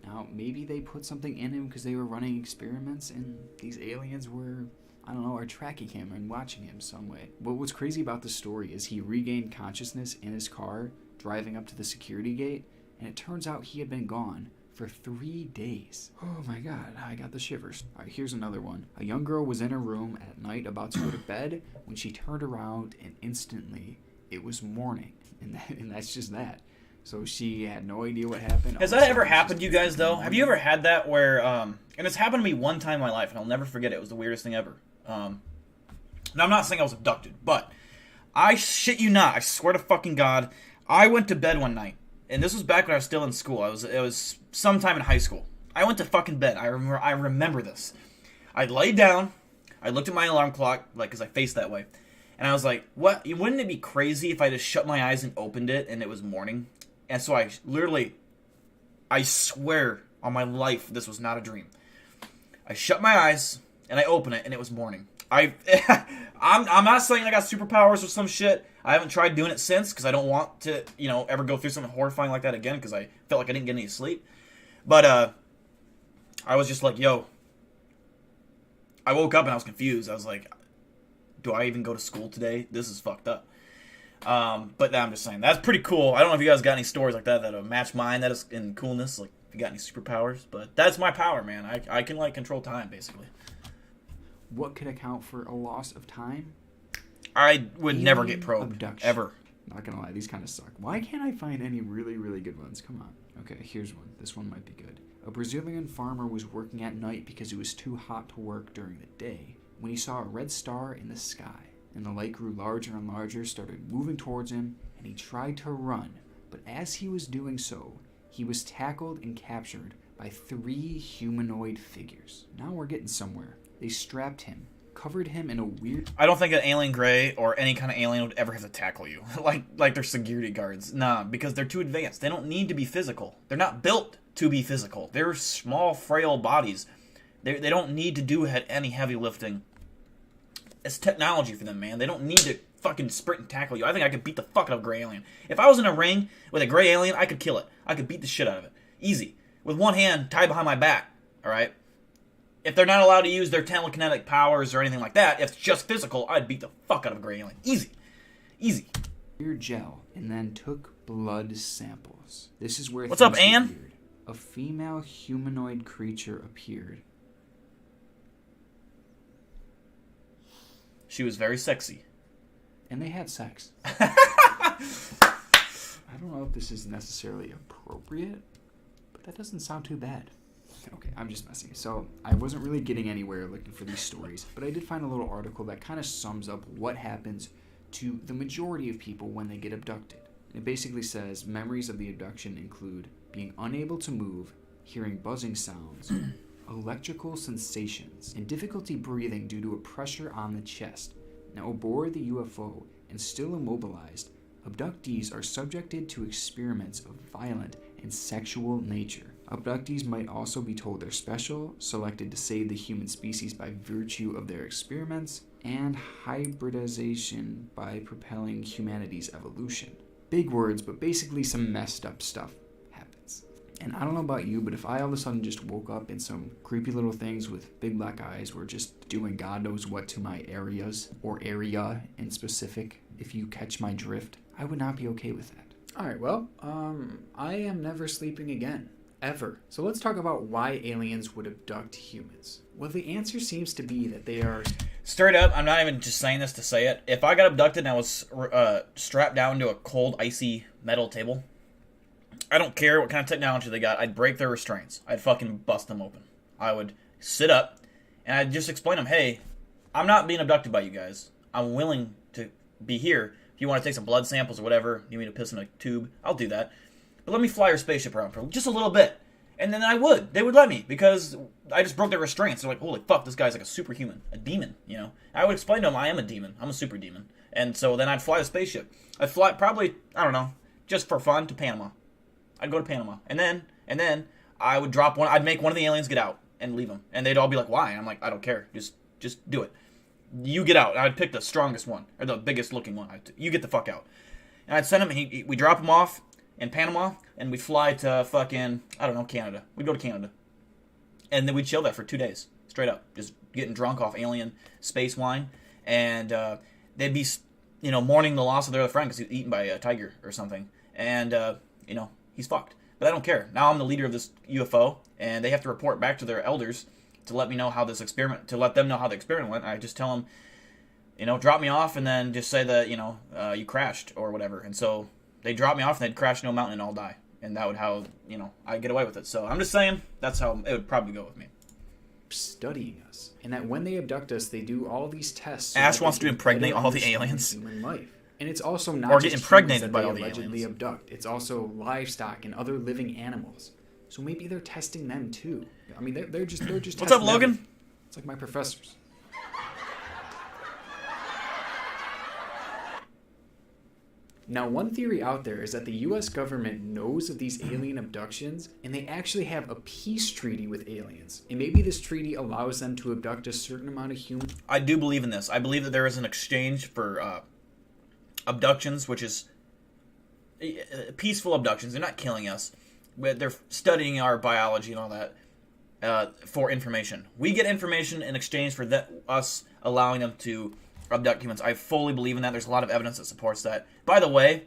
Now, maybe they put something in him because they were running experiments, and these aliens were... I don't know, are tracking him and watching him some way. But what's crazy about this story is he regained consciousness in his car, driving up to the security gate, and it turns out he had been gone for 3 days. Oh my god, I got the shivers. Alright, here's another one. A young girl was in her room at night about to go to bed when she turned around and instantly it was morning. And that's just that. So she had no idea what happened. Has that ever happened to you guys, though? Have you ever had that where, and it's happened to me one time in my life, and I'll never forget it. It was the weirdest thing ever. Now, I'm not saying I was abducted, but I shit you not, I swear to fucking God, I went to bed one night, and this was back when I was still in school. It was sometime in high school. I went to fucking bed. I remember this. I laid down, I looked at my alarm clock, like, because I faced that way, and I was like, what? Wouldn't it be crazy if I just shut my eyes and opened it, and it was morning? And so I swear on my life, this was not a dream. I shut my eyes, and I open it, and it was morning. I'm not saying I got superpowers or some shit. I haven't tried doing it since, because I don't want to, ever go through something horrifying like that again, because I felt like I didn't get any sleep. But, I was just like, yo. I woke up and I was confused. I was like, do I even go to school today? This is fucked up. But I'm just saying, that's pretty cool. I don't know if you guys got any stories like that match mine, that is in coolness, like, if you got any superpowers, but that's my power, man. I can, like, control time, basically. What could account for a loss of time? I would never get probed, abduction. ever. Not gonna lie, these kind of suck. Why can't I find any really, really good ones? Come on. Okay, here's one. This one might be good. A Brazilian farmer was working at night because it was too hot to work during the day when he saw a red star in the sky. And the light grew larger and larger, started moving towards him, and he tried to run. But as he was doing so, he was tackled and captured by 3 humanoid figures. Now we're getting somewhere. They strapped him, covered him in a weird... I don't think an alien gray or any kind of alien would ever have to tackle you. like they're security guards. Nah, because they're too advanced. They don't need to be physical. They're not built to be physical. They're small, frail bodies. They don't need to do any heavy lifting. It's technology for them, man. They don't need to fucking sprint and tackle you. I think I could beat the fuck out of a gray alien. If I was in a ring with a gray alien, I could kill it. I could beat the shit out of it. Easy. With one hand tied behind my back. Alright? If they're not allowed to use their telekinetic powers or anything like that, if it's just physical, I'd beat the fuck out of a gray alien. Easy. Easy. weird gel and then took blood samples. This is where What's up, things get Anne? weird. A female humanoid creature appeared. She was very sexy. And they had sex. I don't know if this is necessarily appropriate, but that doesn't sound too bad. Okay, I'm just messing. So, I wasn't really getting anywhere looking for these stories, but I did find a little article that kind of sums up what happens to the majority of people when they get abducted. It basically says memories of the abduction include being unable to move, hearing buzzing sounds, electrical sensations, and difficulty breathing due to a pressure on the chest. Now, aboard the UFO and still immobilized, abductees are subjected to experiments of violent and sexual nature. Abductees might also be told they're special, selected to save the human species by virtue of their experiments, and hybridization by propelling humanity's evolution. Big words, but basically some messed up stuff happens. And I don't know about you, but if I all of a sudden just woke up in some creepy little things with big black eyes were just doing God knows what to my areas, or area in specific, if you catch my drift, I would not be okay with that. Alright, well, I am never sleeping again. Ever. So let's talk about why aliens would abduct humans. Well, the answer seems to be that they are... Straight up, I'm not even just saying this to say it. If I got abducted and I was strapped down to a cold, icy metal table, I don't care what kind of technology they got, I'd break their restraints. I'd fucking bust them open. I would sit up, and I'd just explain to them, hey, I'm not being abducted by you guys. I'm willing to be here. If you want to take some blood samples or whatever, you need me to piss in a tube, I'll do that. But let me fly your spaceship around for just a little bit. And then I would. They would let me, because I just broke their restraints. They're like, holy fuck, this guy's like a superhuman. A demon, you know? I would explain to them, I am a demon. I'm a super demon. And so then I'd fly the spaceship. I'd fly probably, I don't know, just for fun, to Panama. I'd go to Panama. And then I would drop one, I'd make one of the aliens get out and leave them. And they'd all be like, why? And I'm like, I don't care. Just do it. You get out. And I'd pick the strongest one, or the biggest looking one. You get the fuck out. And I'd send him, we drop him off in Panama, and we'd fly to fucking, I don't know, Canada. We'd go to Canada. And then we'd chill there for 2 days, straight up. Just getting drunk off alien space wine. And they'd be, mourning the loss of their other friend because he was eaten by a tiger or something. And, he's fucked. But I don't care. Now I'm the leader of this UFO, and they have to report back to their elders to let me know how this experiment, to let them know how the experiment went. I just tell them, drop me off, and then just say that, you crashed or whatever. And so they drop me off, and they'd crash into a mountain and all die. And that would how, I get away with it. So I'm just saying that's how it would probably go with me. Studying us, and that when they abduct us, they do all these tests. Ash wants to impregnate all the aliens. Human life. And it's also not or just get impregnated by all the allegedly aliens. abduct. It's also livestock and other living animals. So maybe they're testing them too. I mean, they're just. What's up, Logan? Them. It's like my professors. Now, one theory out there is that the U.S. government knows of these alien abductions, and they actually have a peace treaty with aliens. And maybe this treaty allows them to abduct a certain amount of humans. I do believe in this. I believe that there is an exchange for abductions, which is peaceful abductions. They're not killing us, but they're studying our biology and all that for information. We get information in exchange for us allowing them to abduct humans. I fully believe in that. There's a lot of evidence that supports that. By the way,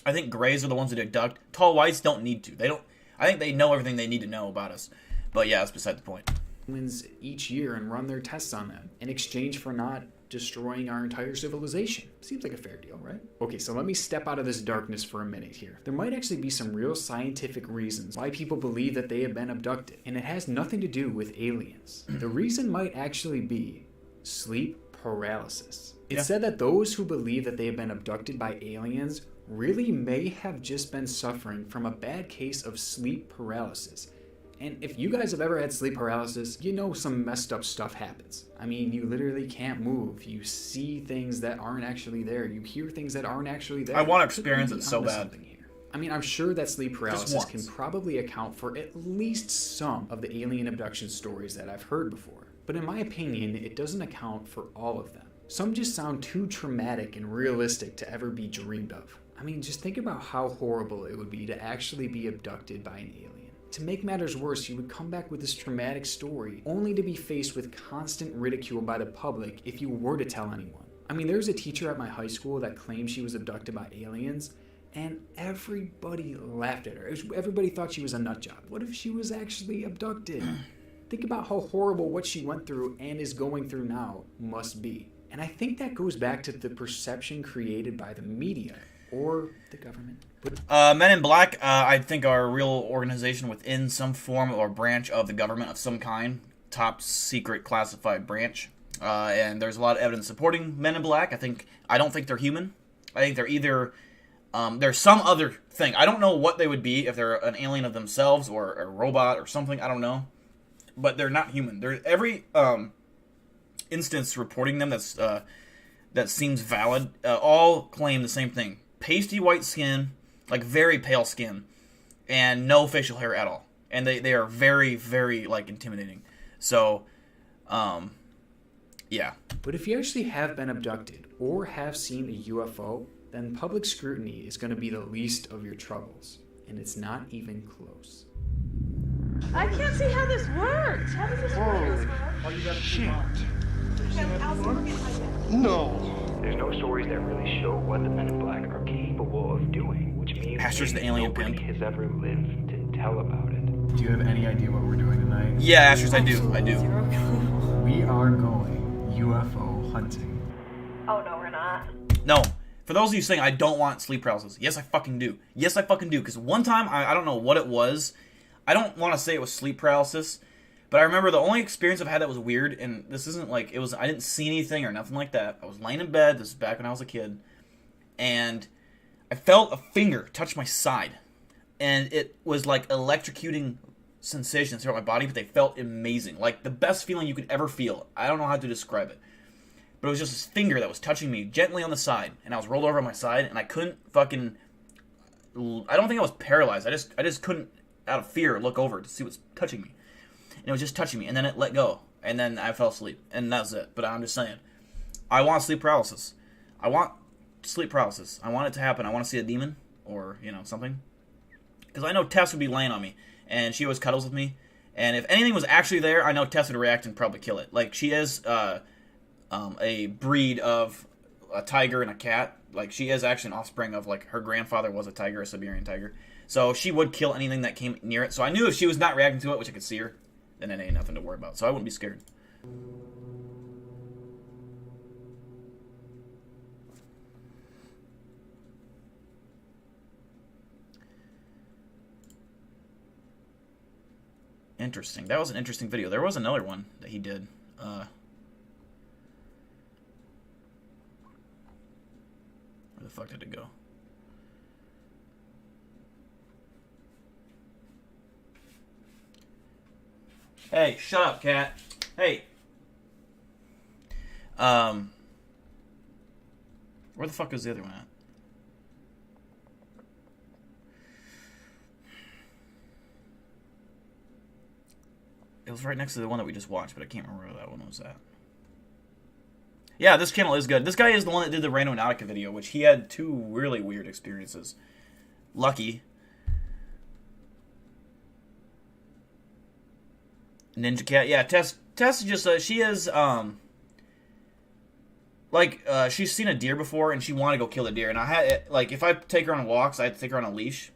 I think grays are the ones that abduct. Tall whites don't need to. They don't. I think they know everything they need to know about us. But yeah, that's beside the point. Humans each year and run their tests on them in exchange for not destroying our entire civilization. Seems like a fair deal, right? Okay, so let me step out of this darkness for a minute here. There might actually be some real scientific reasons why people believe that they have been abducted, and it has nothing to do with aliens. The reason might actually be sleep paralysis. It's said that those who believe that they have been abducted by aliens really may have just been suffering from a bad case of sleep paralysis. And if you guys have ever had sleep paralysis, you know some messed up stuff happens. I mean, you literally can't move. You see things that aren't actually there. You hear things that aren't actually there. I want to experience it so bad. I mean, I'm sure that sleep paralysis can probably account for at least some of the alien abduction stories that I've heard before. But in my opinion, it doesn't account for all of them. Some just sound too traumatic and realistic to ever be dreamed of. I mean, just think about how horrible it would be to actually be abducted by an alien. To make matters worse, you would come back with this traumatic story, only to be faced with constant ridicule by the public if you were to tell anyone. I mean, there's a teacher at my high school that claimed she was abducted by aliens, and everybody laughed at her. Everybody thought she was a nut job. What if she was actually abducted? Think about how horrible what she went through and is going through now must be. And I think that goes back to the perception created by the media or the government. Men in Black, I think, are a real organization within some form or branch of the government of some kind. Top secret classified branch. And there's a lot of evidence supporting Men in Black. I don't think they're human. I think they're either... there's some other thing. I don't know what they would be, if they're an alien of themselves or a robot or something. I don't know. But they're not human. Every instance reporting them that seems valid all claim the same thing: pasty white skin, like very pale skin, and no facial hair at all. And they are very, very intimidating. So, yeah. But if you actually have been abducted or have seen a UFO, then public scrutiny is going to be the least of your troubles, and it's not even close. I can't see how this works. How does this work? Oh, you got shit. No. There's no stories that really show what the Men in Black are capable of doing, which means Asher's the alien nobody pimp. has ever lived to tell about it. Do you have any idea what we're doing tonight? Yeah, Asher's, I do. We are going UFO hunting. Oh, no, we're not. No. For those of you saying I don't want sleep paralysis, yes, I fucking do. Yes, I fucking do. Because one time, I don't know what it was. I don't want to say it was sleep paralysis, but I remember the only experience I've had that was weird, and this isn't like, I didn't see anything or nothing like that. I was laying in bed, this is back when I was a kid, and I felt a finger touch my side, and it was like electrocuting sensations throughout my body, but they felt amazing. Like the best feeling you could ever feel. I don't know how to describe it. But it was just this finger that was touching me gently on the side, and I was rolled over on my side, and I couldn't fucking... I don't think I was paralyzed. I just couldn't, out of fear, look over to see what's touching me. And it was just touching me, and then it let go, and then I fell asleep, and that was it. But I'm just saying, I want sleep paralysis. I want sleep paralysis. I want it to happen. I want to see a demon, or, something. Because I know Tess would be laying on me, and she always cuddles with me, and if anything was actually there, I know Tess would react and probably kill it. Like, she is... a breed of a tiger and a cat. Like, she is actually an offspring of, her grandfather was a tiger, a Siberian tiger. So she would kill anything that came near it. So I knew if she was not reacting to it, which I could see her, then it ain't nothing to worry about. So I wouldn't be scared. Interesting. That was an interesting video. There was another one that he did. Where the fuck did it go? Hey, shut up, cat. Hey. Where the fuck is the other one at? It was right next to the one that we just watched, but I can't remember where that one was at. Yeah, this channel is good. This guy is the one that did the Random Nautica video, which he had 2 really weird experiences. Lucky. Ninja Cat. Yeah, Tess is just, she is, she's seen a deer before, and she wanted to go kill the deer. And I had, like, if I take her on walks, I have to take her on a leash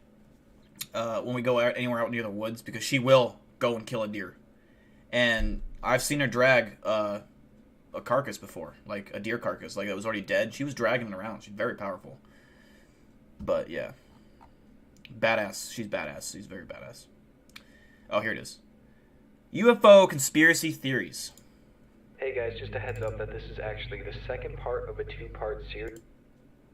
when we go anywhere out near the woods, because she will go and kill a deer. And I've seen her drag a carcass before, like a deer carcass, like it was already dead. She was dragging it around. She's very powerful. But yeah, badass. She's badass. She's very badass. Oh, here it is. UFO conspiracy theories. Hey guys, just a heads up that this is actually the second part of a 2-part series.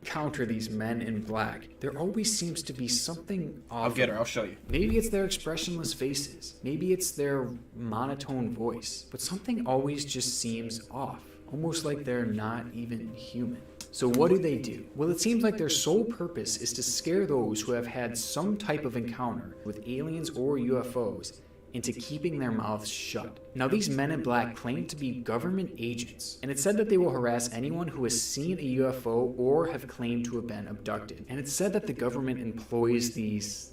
Encounter these men in black, there always seems to be something off. I'll get her. I'll show you. Maybe it's their expressionless faces. Maybe it's their monotone voice. But something always just seems off. Almost like they're not even human. So what do? Well, it seems like their sole purpose is to scare those who have had some type of encounter with aliens or UFOs into keeping their mouths shut. Now, these men in black claim to be government agents, and it's said that they will harass anyone who has seen a UFO or have claimed to have been abducted. And it's said that the government employs these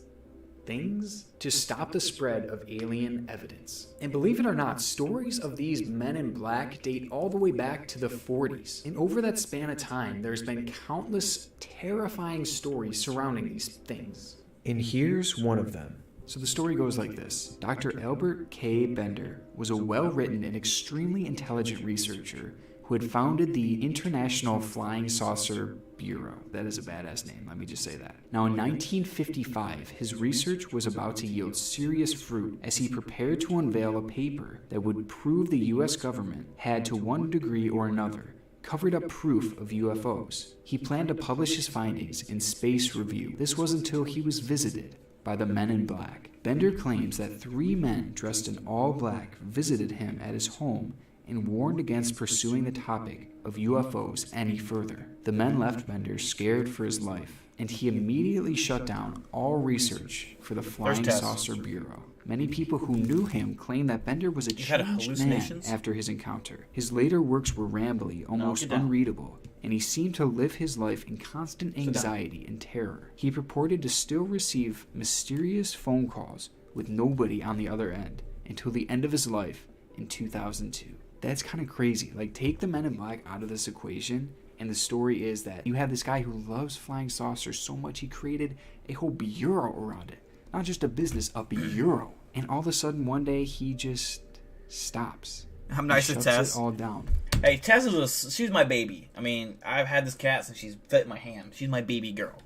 things to stop the spread of alien evidence. And believe it or not, stories of these men in black date all the way back to the 40s. And over that span of time, there's been countless terrifying stories surrounding these things. And here's one of them. So the story goes like this. Dr. Albert K. Bender was a well-written and extremely intelligent researcher who had founded the International Flying Saucer Bureau. That is a badass name, let me just say that. Now, in 1955, his research was about to yield serious fruit as he prepared to unveil a paper that would prove the U.S. government had, to one degree or another, covered up proof of UFOs. He planned to publish his findings in Space Review. This was until he was visited by the men in black. Bender claims that 3 men dressed in all black visited him at his home and warned against pursuing the topic of UFOs any further. The men left Bender scared for his life, and he immediately shut down all research for the Flying Saucer Bureau. Many people who knew him claim that Bender was a changed man after his encounter. His later works were rambly, almost unreadable, and he seemed to live his life in constant anxiety and terror. He purported to still receive mysterious phone calls with nobody on the other end until the end of his life in 2002. That's kind of crazy. Like, take the men in black out of this equation, and the story is that you have this guy who loves flying saucers so much he created a whole bureau around it. Not just a business, a bureau. And all of a sudden, one day, he just stops. I'm nice to Tess. It all down. Hey, Tess she's my baby. I mean, I've had this cat since she's fit in my hand. She's my baby girl.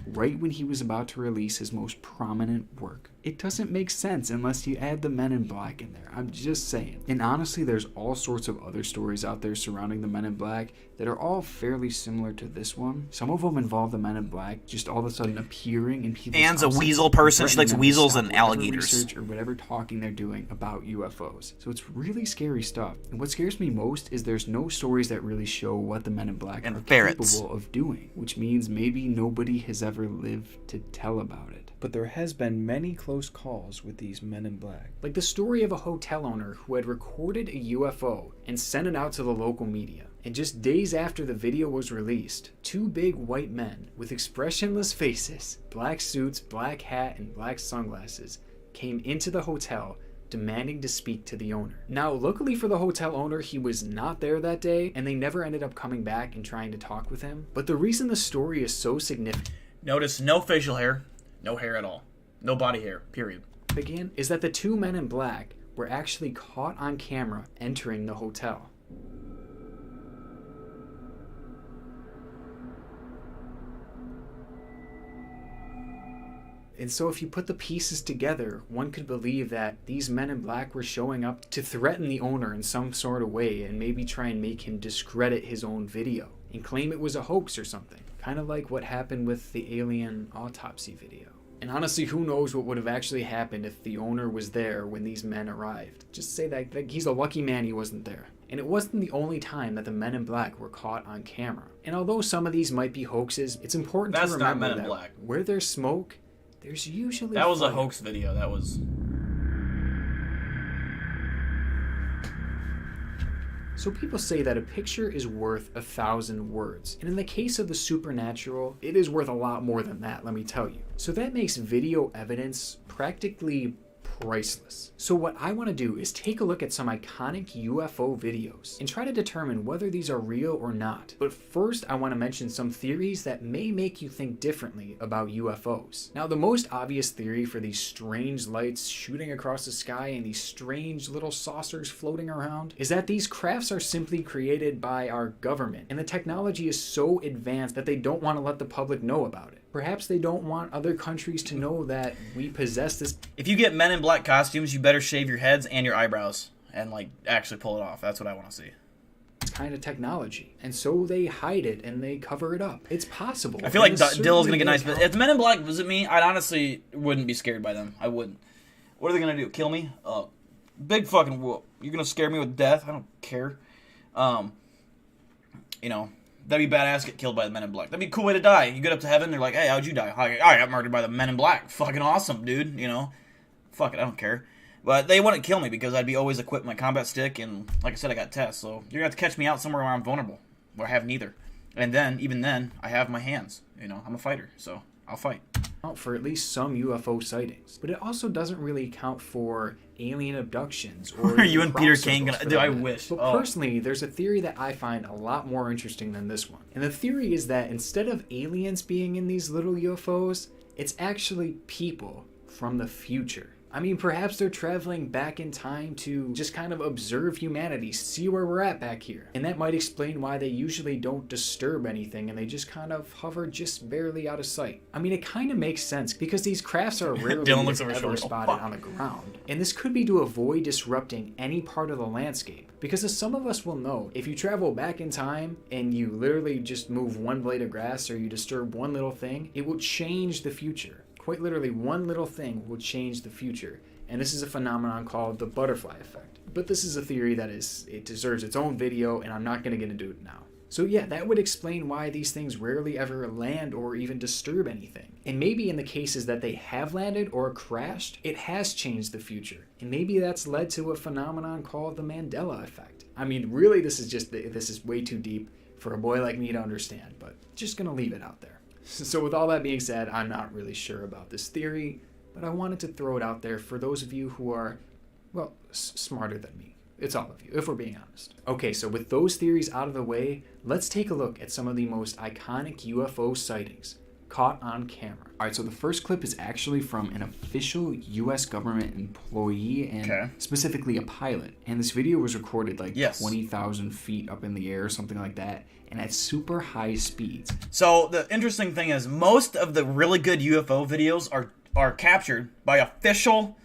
Right when he was about to release his most prominent work. It doesn't make sense unless you add the men in black in there. I'm just saying. And honestly, there's all sorts of other stories out there surrounding the men in black that are all fairly similar to this one. Some of them involve the men in black just all of a sudden appearing in people's Anne's a weasel person. She likes weasels and alligators. Research or whatever talking they're doing about UFOs. So it's really scary stuff. And what scares me most is there's no stories that really show what the men in black are capable of doing, which means maybe nobody has ever lived to tell about it. But there has been many close calls with these men in black. Like the story of a hotel owner who had recorded a UFO and sent it out to the local media. And just days after the video was released, 2 big white men with expressionless faces, black suits, black hat, and black sunglasses came into the hotel demanding to speak to the owner. Now, luckily for the hotel owner, he was not there that day, and they never ended up coming back and trying to talk with him. But the reason the story is so significant... Notice no facial hair, No hair at all. No body hair, period. Again, is that the two men in black were actually caught on camera entering the hotel. And so if you put the pieces together, one could believe that these men in black were showing up to threaten the owner in some sort of way and maybe try and make him discredit his own video and claim it was a hoax or something. Kind of like what happened with the alien autopsy video. And honestly, who knows what would have actually happened if the owner was there when these men arrived. Just say that he's a lucky man he wasn't there. And it wasn't the only time that the men in black were caught on camera. And although some of these might be hoaxes, it's important to remember not Men in that Black. where there's smoke, there's usually That was a fire. hoax video. That was... So people say that a picture is worth 1,000 words. And in the case of the supernatural, it is worth a lot more than that, let me tell you. So that makes video evidence practically priceless. So what I want to do is take a look at some iconic UFO videos and try to determine whether these are real or not. But first, I want to mention some theories that may make you think differently about UFOs. Now, the most obvious theory for these strange lights shooting across the sky and these strange little saucers floating around is that these crafts are simply created by our government, and the technology is so advanced that they don't want to let the public know about it. Perhaps they don't want other countries to know that we possess this. If you get Men in Black costumes, you better shave your heads and your eyebrows and, like, actually pull it off. That's what I want to see. Kind of technology, and so they hide it and they cover it up. It's possible. I feel like Dill's gonna get nice, but if the Men in Black visit me, I honestly wouldn't be scared by them. I wouldn't. What are they gonna do? Kill me? Big fucking whoop. You're gonna scare me with death? I don't care. You know, that'd be badass. Get killed by the Men in Black. That'd be a cool way to die. You get up to heaven, they're like, "Hey, how'd you die?" I got murdered by the Men in Black. Fucking awesome, dude. You know, fuck it, I don't care. But they wouldn't kill me because I'd be always equipped with my combat stick, and like I said, I got tests. So you're gonna have to catch me out somewhere where I'm vulnerable, where I have neither. And then, even then, I have my hands. You know, I'm a fighter, so I'll fight. For at least some UFO sightings, but it also doesn't really account for alien abductions or Are you and Peter crop Kane circles gonna? for Dude, that I matter. wish. But Oh. personally, there's a theory that I find a lot more interesting than this one. And the theory is that instead of aliens being in these little UFOs, it's actually people from the future. I mean, perhaps they're traveling back in time to just kind of observe humanity, see where we're at back here. And that might explain why they usually don't disturb anything and they just kind of hover just barely out of sight. I mean, it kind of makes sense because these crafts are rarely Dylan looks if over his ever shoulder. Oh, spotted fuck. on the ground. And this could be to avoid disrupting any part of the landscape. Because as some of us will know, if you travel back in time and you literally just move one blade of grass or you disturb one little thing, it will change the future. Quite literally, one little thing will change the future. And this is a phenomenon called the butterfly effect. But this is a theory that it deserves its own video, and I'm not going to get into it now. So yeah, that would explain why these things rarely ever land or even disturb anything. And maybe in the cases that they have landed or crashed, it has changed the future. And maybe that's led to a phenomenon called the Mandela effect. I mean, really, this is way too deep for a boy like me to understand, but just going to leave it out there. So with all that being said, I'm not really sure about this theory, but I wanted to throw it out there for those of you who are, well, smarter than me. It's all of you, if we're being honest. Okay, so with those theories out of the way, let's take a look at some of the most iconic UFO sightings caught on camera. All right, so the first clip is actually from an official U.S. government employee and specifically a pilot. And this video was recorded like 20,000 feet up in the air or something like that, and at super high speeds. So the interesting thing is most of the really good UFO videos are captured by official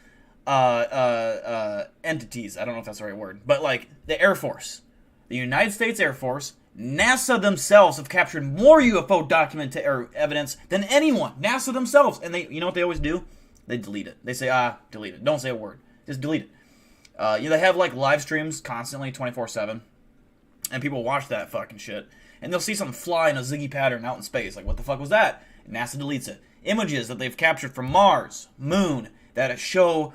entities. I don't know if that's the right word, but like the Air Force, the United States Air Force, NASA themselves have captured more UFO evidence than anyone. NASA themselves, and they, you know what they always do? They delete it. They say, delete it. Don't say a word. Just delete it. They have like live streams constantly, 24/7, and people watch that fucking shit, and they'll see something fly in a ziggy pattern out in space. Like, what the fuck was that? And NASA deletes it. Images that they've captured from Mars, Moon, that show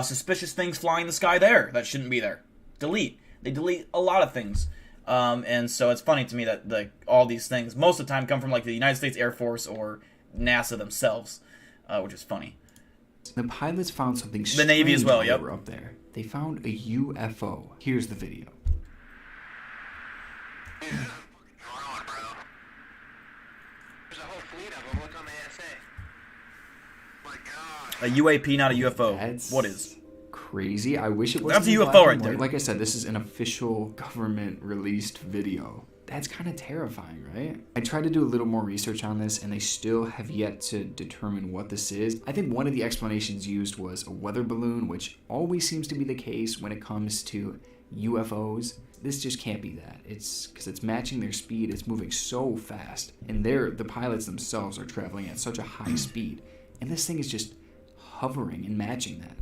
suspicious things flying in the sky there that shouldn't be there. Delete. They delete a lot of things. And so it's funny to me that all these things most of the time come from like the United States Air Force or NASA themselves, which is funny. The pilots found something strange. The Navy as well, when yep. They were up there. They found a UFO. Here's the video. A UAP, not a UFO. That's What is? Crazy. I wish it was. That's a UFO right there. Like I said, this is an official government released video. That's kind of terrifying, right? I tried to do a little more research on this, and they still have yet to determine what this is. I think one of the explanations used was a weather balloon, which always seems to be the case when it comes to UFOs. This just can't be that. It's because it's matching their speed. It's moving so fast, and the pilots themselves are traveling at such a high speed, and this thing is just hovering and matching that.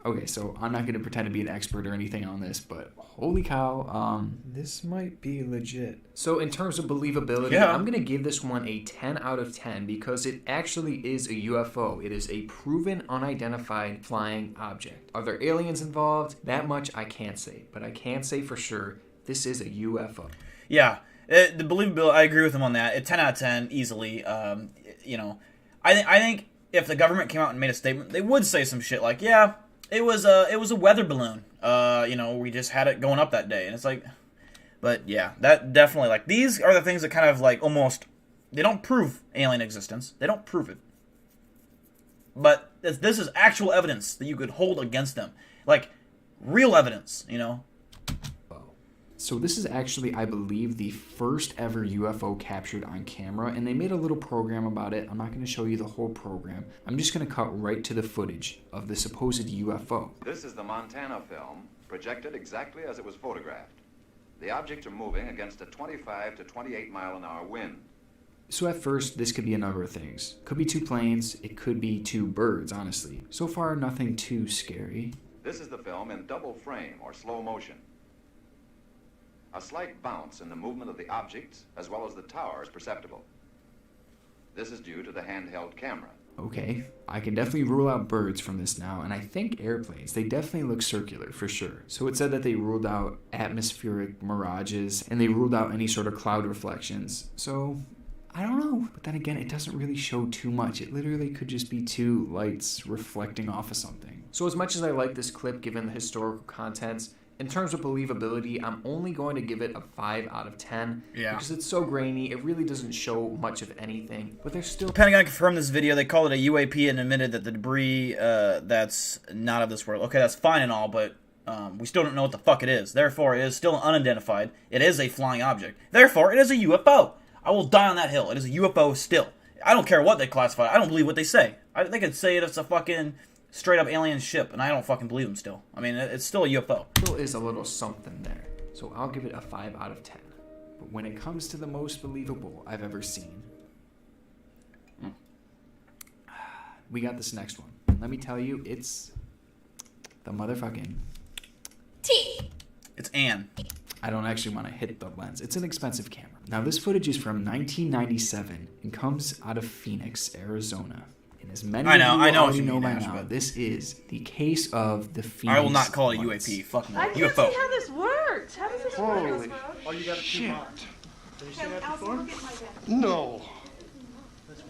Okay, so I'm not going to pretend to be an expert or anything on this, but holy cow, this might be legit. So in terms of believability, I'm going to give this one a 10 out of 10 because it actually is a UFO. It is a proven unidentified flying object. Are there aliens involved? That much I can't say, but I can say for sure this is a UFO. Yeah, the believability, I agree with him on that. A 10 out of 10, easily. You know, I think if the government came out and made a statement, they would say some shit like, yeah, it was a weather balloon. You know, we just had it going up that day, and it's like, but yeah, that definitely, like, these are the things that kind of like almost, they don't prove alien existence. They don't prove it, but this is actual evidence that you could hold against them, like real evidence. You know. So this is actually, I believe, the first ever UFO captured on camera, and they made a little program about it. I'm not going to show you the whole program. I'm just going to cut right to the footage of the supposed UFO. This is the Montana film, projected exactly as it was photographed. The objects are moving against a 25 to 28 mile an hour wind. So at first, this could be a number of things. Could be two planes, it could be two birds, honestly. So far, nothing too scary. This is the film in double frame or slow motion. A slight bounce in the movement of the objects as well as the tower is perceptible. This is due to the handheld camera. Okay, I can definitely rule out birds from this now, and I think airplanes. They definitely look circular, for sure. So it said that they ruled out atmospheric mirages, and they ruled out any sort of cloud reflections. So, I don't know. But then again, it doesn't really show too much. It literally could just be two lights reflecting off of something. So as much as I like this clip, given the historical contents, in terms of believability, I'm only going to give it a 5 out of 10. Yeah. Because it's so grainy, it really doesn't show much of anything. But there's still... The Pentagon confirmed this video. They called it a UAP and admitted that the debris, that's not of this world. Okay, that's fine and all, but we still don't know what the fuck it is. Therefore, it is still unidentified. It is a flying object. Therefore, it is a UFO. I will die on that hill. It is a UFO still. I don't care what they classify it. I don't believe what they say. They could say it's a fucking straight up alien ship, and I don't fucking believe them still. I mean, it's still a UFO. Still is a little something there. So I'll give it a 5 out of 10. But when it comes to the most believable I've ever seen, we got this next one. Let me tell you, it's the motherfucking T. It's Anne. I don't actually want to hit the lens. It's an expensive camera. Now, this footage is from 1997 and comes out of Phoenix, Arizona. And as many of you already know by now, this is the case of the Phoenix. I will not call it UAP. Fuck no. I can't UFO. see how this works. How does this work? Oh, you got shit. Did you see that before? No.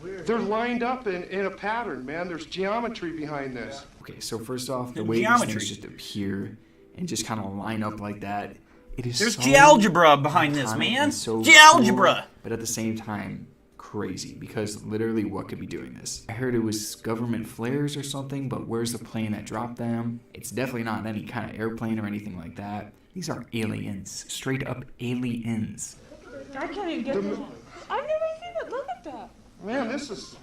They're lined up in a pattern, man. There's geometry behind this. Okay, so first off, the way these things just appear and just kind of line up like that, it is There's so gealgebra behind this, man. So Gealgebra. Cool, but at the same time, crazy, because literally what could be doing this? I heard it was government flares or something, but where's the plane that dropped them? It's definitely not any kind of airplane or anything like that. These are aliens. Straight up aliens. I can't even get this. I've never seen it. Look at that. Man, this is...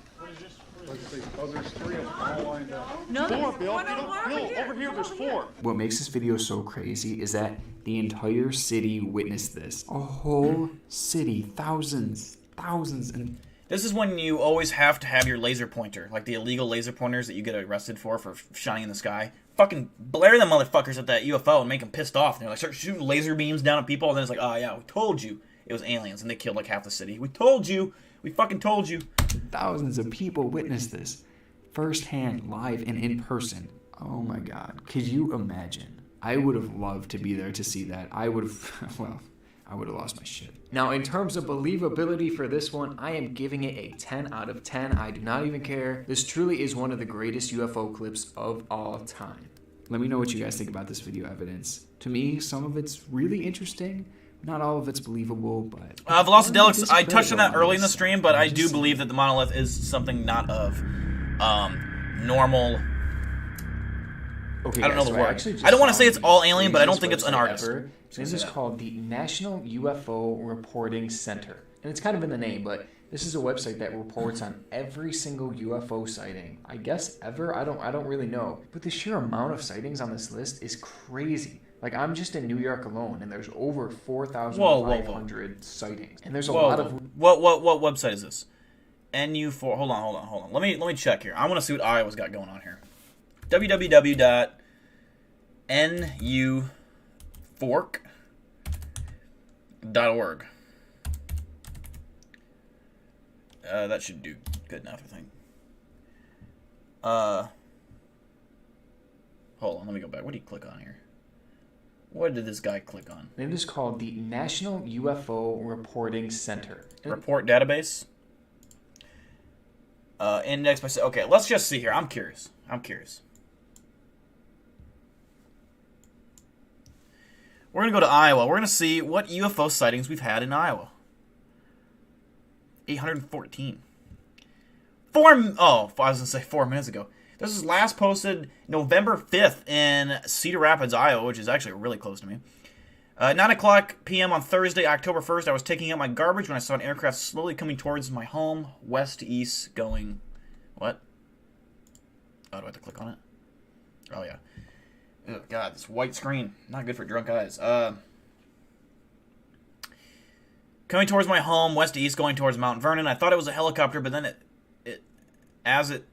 Oh, there's 3 of them all lined up. No, 4, there's Bill. one Over here, there's 4. What makes this video so crazy is that the entire city witnessed this. A whole city. Thousands, and... This is when you always have to have your laser pointer, like the illegal laser pointers that you get arrested for shining in the sky. Fucking blare them motherfuckers at that UFO and make them pissed off. And they're like, start shooting laser beams down at people, and then it's like, oh yeah, we told you it was aliens, and they killed like half the city. We told you. We fucking told you. Thousands of people witnessed this firsthand, live, and in person. Oh my god. Could you imagine? I would have loved to be there to see that. I would have, well, I would have lost my shit. Now, in terms of believability for this one, I am giving it a 10 out of 10. I do not even care. This truly is one of the greatest UFO clips of all time. Let me know what you guys think about this video evidence. To me, some of it's really interesting, Not all of it's believable, but... Velocidelix, I touched on that early in the stream, but I do believe that the monolith is something not of normal... Okay, I don't know guys, the so word. I don't want to say it's all alien, but I don't think it's an artist. This is called the National UFO Reporting Center. And it's kind of in the name, but this is a website that reports on every single UFO sighting. I guess ever? I don't really know. But the sheer amount of sightings on this list is crazy. Like, I'm just in New York alone, and there's over 4,500 sightings. And there's a lot of... What website is this? NU4... Hold on. Let me check here. I want to see what Iowa's got going on here. www.nufork.org. That should do good enough, I think. Hold on, let me go back. What do you click on here? What did this guy click on? It is called the National UFO Reporting Center. Report database? Index by... Okay, let's just see here. I'm curious. We're going to go to Iowa. We're going to see what UFO sightings we've had in Iowa. 814. I was going to say 4 minutes ago. This was last posted November 5th in Cedar Rapids, Iowa, which is actually really close to me. 9 o'clock p.m. on Thursday, October 1st, I was taking out my garbage when I saw an aircraft slowly coming towards my home, west to east, going... What? Oh, do I have to click on it? Oh, yeah. Oh, God, this white screen. Not good for drunk eyes. Coming towards my home, west to east, going towards Mount Vernon. I thought it was a helicopter, but then as it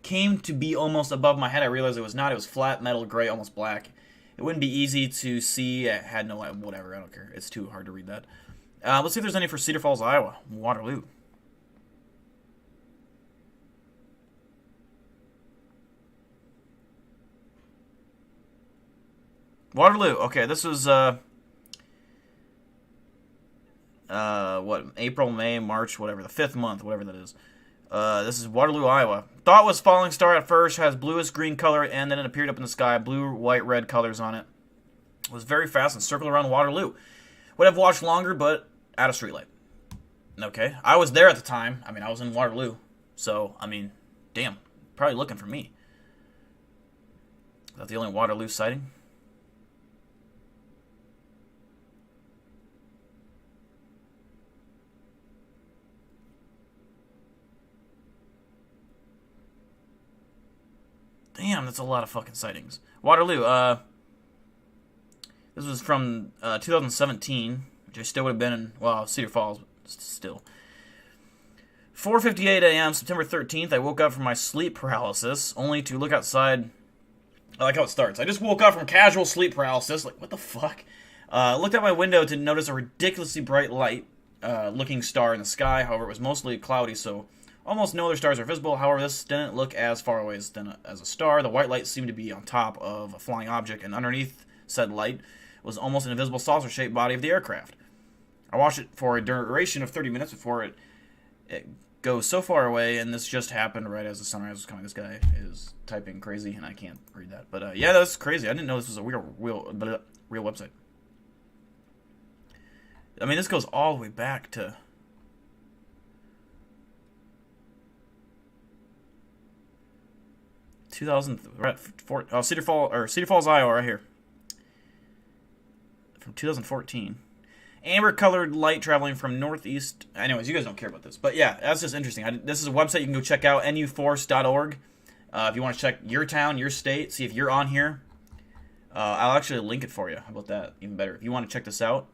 came to be almost above my head, I realized it was not. It was flat, metal, gray, almost black. It wouldn't be easy to see. It had no light. Whatever, I don't care. It's too hard to read that. Let's see if there's any for Cedar Falls, Iowa. Waterloo. Waterloo. Okay, this was April, May, March, whatever, the 5th month, whatever that is. This is Waterloo, Iowa. Thought was falling star at first, has bluish green color, and then it appeared up in the sky, blue, white, red colors on it. It was very fast and circled around Waterloo. Would have watched longer, but out of streetlight. Okay, I was there at the time. I was in Waterloo. So, damn, probably looking for me. Is that the only Waterloo sighting? Damn, that's a lot of fucking sightings. Waterloo, this was from 2017, which I still would have been in, Cedar Falls, still. 4:58 a.m., September 13th, I woke up from my sleep paralysis, only to look outside. I like how it starts. I just woke up from casual sleep paralysis, like, what the fuck? Looked out my window to notice a ridiculously bright light, looking star in the sky. However, it was mostly cloudy, so almost no other stars are visible. However, this didn't look as far away as a star. The white light seemed to be on top of a flying object, and underneath said light was almost an invisible saucer-shaped body of the aircraft. I watched it for a duration of 30 minutes before it goes so far away, and this just happened right as the sunrise was coming. This guy is typing crazy, and I can't read that. But yeah, that's crazy. I didn't know this was a real website. This goes all the way back to... Cedar Falls, Iowa, right here. From 2014. Amber-colored light traveling from northeast. Anyways, you guys don't care about this. But yeah, that's just interesting. This is a website you can go check out, nuforce.org. If you want to check your town, your state, see if you're on here. I'll actually link it for you. How about that? Even better. If you want to check this out,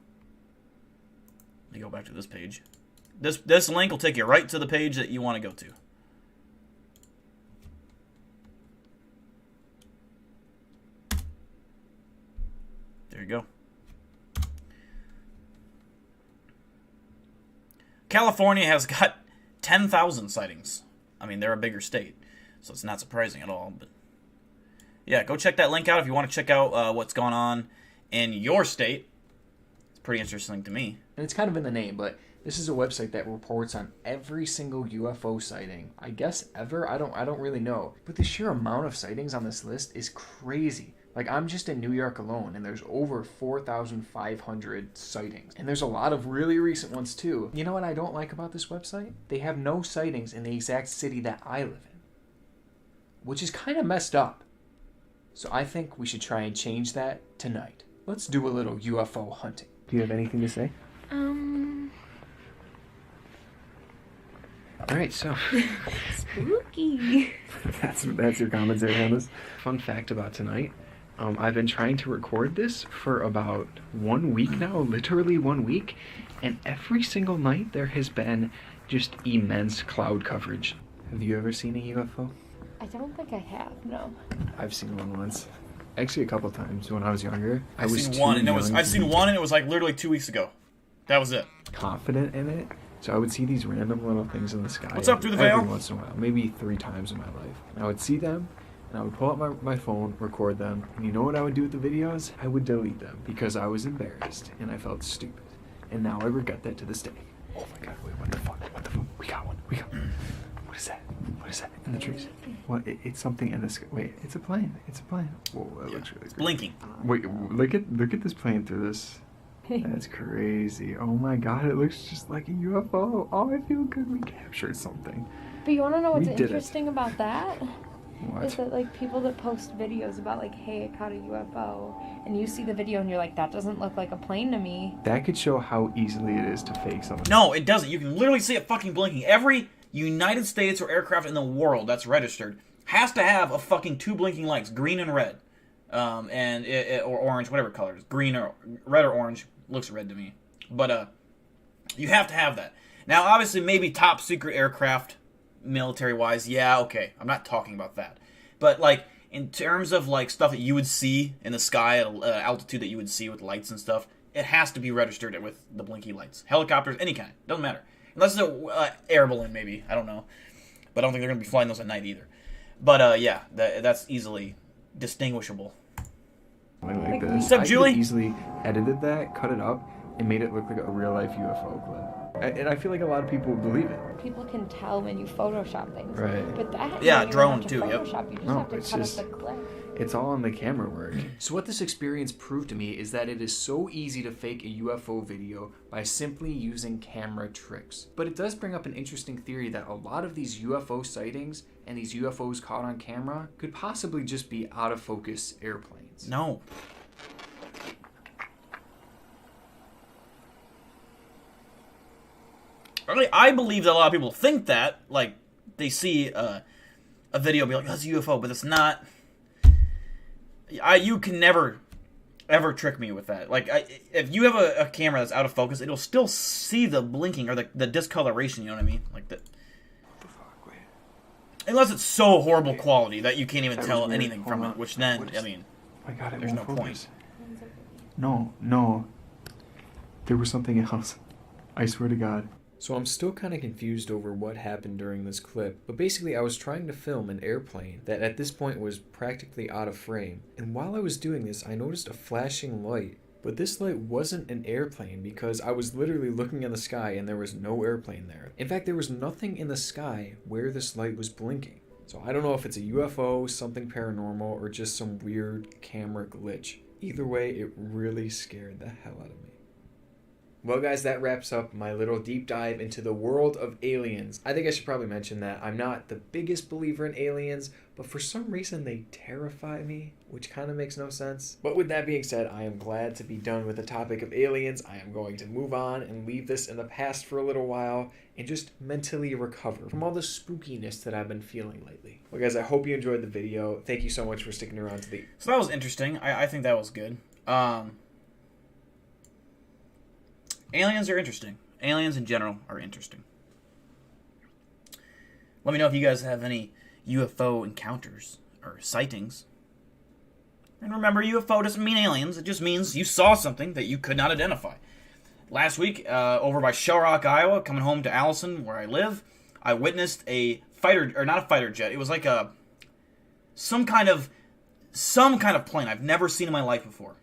let me go back to this page. This link will take you right to the page that you want to go to. There you go. California has got 10,000 sightings. They're a bigger state, so it's not surprising at all. But yeah, go check that link out if you want to check out what's going on in your state. It's pretty interesting to me. And it's kind of in the name, but this is a website that reports on every single UFO sighting. I guess ever? I don't really know. But the sheer amount of sightings on this list is crazy. Like, I'm just in New York alone, and there's over 4,500 sightings. And there's a lot of really recent ones, too. You know what I don't like about this website? They have no sightings in the exact city that I live in, which is kind of messed up. So I think we should try and change that tonight. Let's do a little UFO hunting. Do you have anything to say? All right, so Spooky. that's your commentary on this. Fun fact about tonight. I've been trying to record this for about 1 week now, literally 1 week, and every single night there has been just immense cloud coverage. Have you ever seen a UFO? I don't think I have, no. I've seen one once. Actually, a couple times when I was younger. I've seen one, and it was like literally 2 weeks ago. That was it. Confident in it. So I would see these random little things in the sky. What's up through the veil? Every once in a while, maybe 3 times in my life. And I would see them, and I would pull up my phone, record them, and you know what I would do with the videos? I would delete them because I was embarrassed and I felt stupid. And now I regret that to this day. Oh my god, wait, what the fuck? What the fuck? We got one. What is that? What is that in the trees? What? It's something in the sky. Wait, it's a plane. It's a plane. Whoa, that looks really It's good. blinking. Wait, look at this plane through this. That's crazy. Oh my god, it looks just like a UFO. Oh, I feel good. We captured something. But you want to know what's We did it. interesting about that? What? Is that like people that post videos about like, hey, I caught a UFO, and you see the video and you're like, that doesn't look like a plane to me. That could show how easily it is to fake something. No, it doesn't. You can literally see it fucking blinking. Every United States or aircraft in the world that's registered has to have a fucking 2 blinking lights, green and red, or orange, whatever colors, green or red or orange. Looks red to me, but you have to have that. Now, obviously, maybe top secret aircraft, military wise, yeah, okay. I'm not talking about that, but like in terms of like stuff that you would see in the sky at altitude that you would see with lights and stuff, it has to be registered with the blinky lights. Helicopters, any kind, doesn't matter. Unless it's air balloon, maybe, I don't know, but I don't think they're gonna be flying those at night either. But yeah, that's easily distinguishable. Like this. What's up, Julie? I could easily edited that, cut it up, and made it look like a real life UFO clip. And I feel like a lot of people would believe it. People can tell when you Photoshop things. Right. But that, Yeah, you don't drone have to too, yep. Photoshop. You just No, have to it's cut just- up the clip. It's all on the camera work. So what this experience proved to me is that it is so easy to fake a UFO video by simply using camera tricks. But it does bring up an interesting theory that a lot of these UFO sightings and these UFOs caught on camera could possibly just be out of focus airplanes. No. I believe that a lot of people think that, like, they see a video and be like, that's a UFO, but it's not. You can never, ever trick me with that. Like, if you have a camera that's out of focus, it'll still see the blinking or the discoloration, you know what I mean? Like, What the fuck, wait. unless it's so horrible quality that you can't even That tell was weird. anything Hold from on. it, which then, What is- I mean, My god, it there's won't no focus. point. No. There was something else. I swear to God. So I'm still kind of confused over what happened during this clip, but basically I was trying to film an airplane that at this point was practically out of frame. And while I was doing this, I noticed a flashing light. But this light wasn't an airplane because I was literally looking in the sky and there was no airplane there. In fact, there was nothing in the sky where this light was blinking. So I don't know if it's a UFO, something paranormal, or just some weird camera glitch. Either way, it really scared the hell out of me. Well, guys, that wraps up my little deep dive into the world of aliens. I think I should probably mention that I'm not the biggest believer in aliens, but for some reason they terrify me, which kind of makes no sense. But with that being said, I am glad to be done with the topic of aliens. I am going to move on and leave this in the past for a little while and just mentally recover from all the spookiness that I've been feeling lately. Well, guys, I hope you enjoyed the video. Thank you so much for sticking around to the... So that was interesting. I think that was good. Aliens are interesting. Aliens in general are interesting. Let me know if you guys have any UFO encounters or sightings. And remember, UFO doesn't mean aliens. It just means you saw something that you could not identify. Last week, over by Shell Rock, Iowa, coming home to Allison, where I live, I witnessed a fighter, or not a fighter jet. It was like some kind of plane I've never seen in my life before.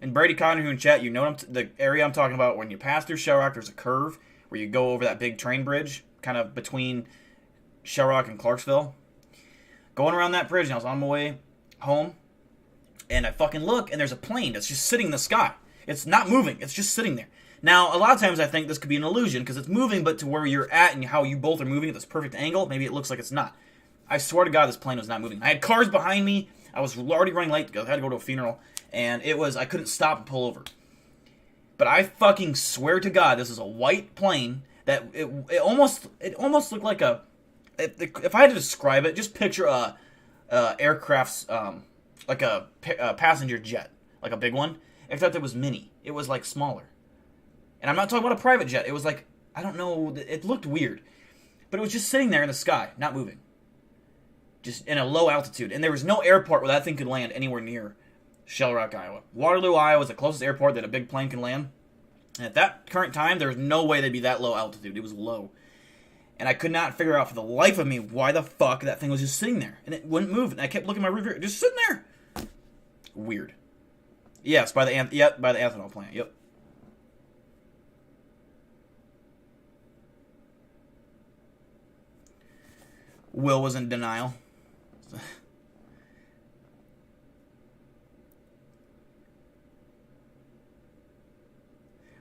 And Brady Connor, who in chat, you know the area I'm talking about. When you pass through Shell Rock, there's a curve where you go over that big train bridge, kind of between Shell Rock and Clarksville. Going around that bridge, and I was on my way home. And I fucking look, and there's a plane that's just sitting in the sky. It's not moving. It's just sitting there. Now, a lot of times I think this could be an illusion, because it's moving, but to where you're at and how you both are moving at this perfect angle, maybe it looks like it's not. I swear to God, this plane was not moving. I had cars behind me. I was already running late because I had to go to a funeral, and I couldn't stop and pull over. But I fucking swear to God, this is a white plane that it almost looked like a. If I had to describe it, just picture a aircraft's like a passenger jet, like a big one, except it was mini. It was like smaller. And I'm not talking about a private jet. It was like, I don't know, it looked weird. But it was just sitting there in the sky, not moving. Just in a low altitude. And there was no airport where that thing could land anywhere near Shell Rock, Iowa. Waterloo, Iowa is the closest airport that a big plane can land. And at that current time, there was no way they'd be that low altitude. It was low. And I could not figure out for the life of me why the fuck that thing was just sitting there. And it wouldn't move. And I kept looking at my rear view, just sitting there. Weird. Yes, by the ethanol plant. Yep. Will was in denial.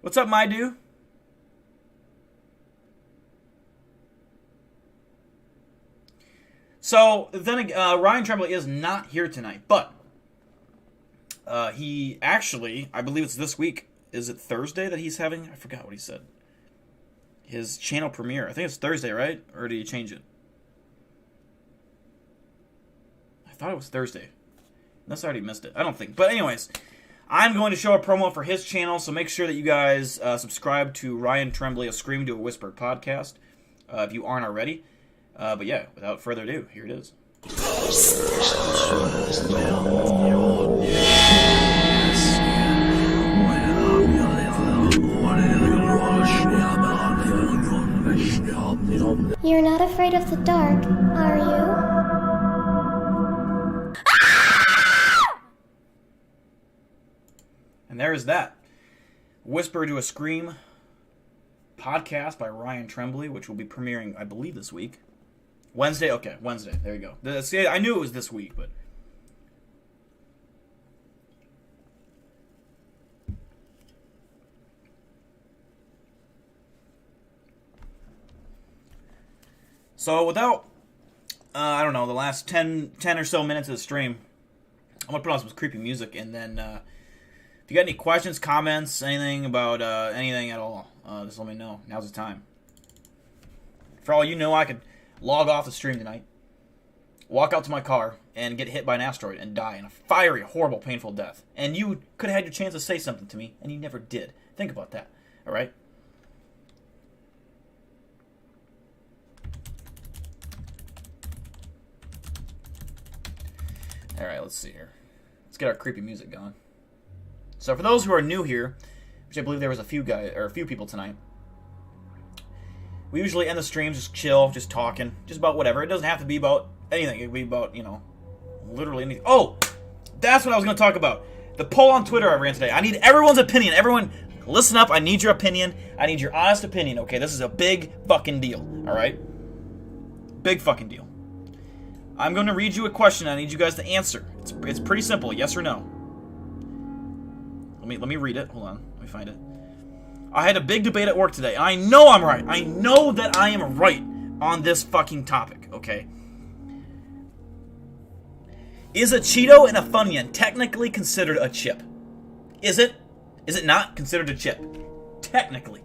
What's up, my dude? So, then Ryan Tremblay is not here tonight, but he actually, I believe it's this week, is it Thursday that he's having? I forgot what he said. His channel premiere. I think it's Thursday, right? Or did he change it? I thought it was Thursday. Unless I already missed it. I don't think. But anyways, I'm going to show a promo for his channel, so make sure that you guys subscribe to Ryan Tremblay, A Scream to a Whisper podcast, if you aren't already. But yeah, without further ado, here it is. You're not afraid of the dark, are you? And there is that. Whisper to a Scream podcast by Ryan Tremblay, which will be premiering, I believe, this week. Wednesday? Okay, Wednesday. There you go. See, I knew it was this week, but... So, without, I don't know, the last 10 or so minutes of the stream, I'm going to put on some creepy music, and then, if you got any questions, comments, anything about, anything at all, just let me know. Now's the time. For all you know, I could log off the stream tonight, walk out to my car, and get hit by an asteroid and die in a fiery, horrible, painful death. And you could have had your chance to say something to me, and you never did. Think about that, alright? Alright, let's see here. Let's get our creepy music going. So for those who are new here, which I believe there was a few people tonight, we usually end the streams just chill, just talking, just about whatever. It doesn't have to be about anything. It could be about, you know, literally anything. Oh, that's what I was going to talk about. The poll on Twitter I ran today. I need everyone's opinion. Everyone, listen up. I need your opinion. I need your honest opinion, okay? This is a big fucking deal, all right? Big fucking deal. I'm going to read you a question. I need you guys to answer. It's pretty simple, yes or no. Let me read it. Hold on. Let me find it. I had a big debate at work today, and I know I'm right. I know that I am right on this fucking topic, okay? Is a Cheeto and a Funyun technically considered a chip? Is it? Is it not considered a chip? Technically.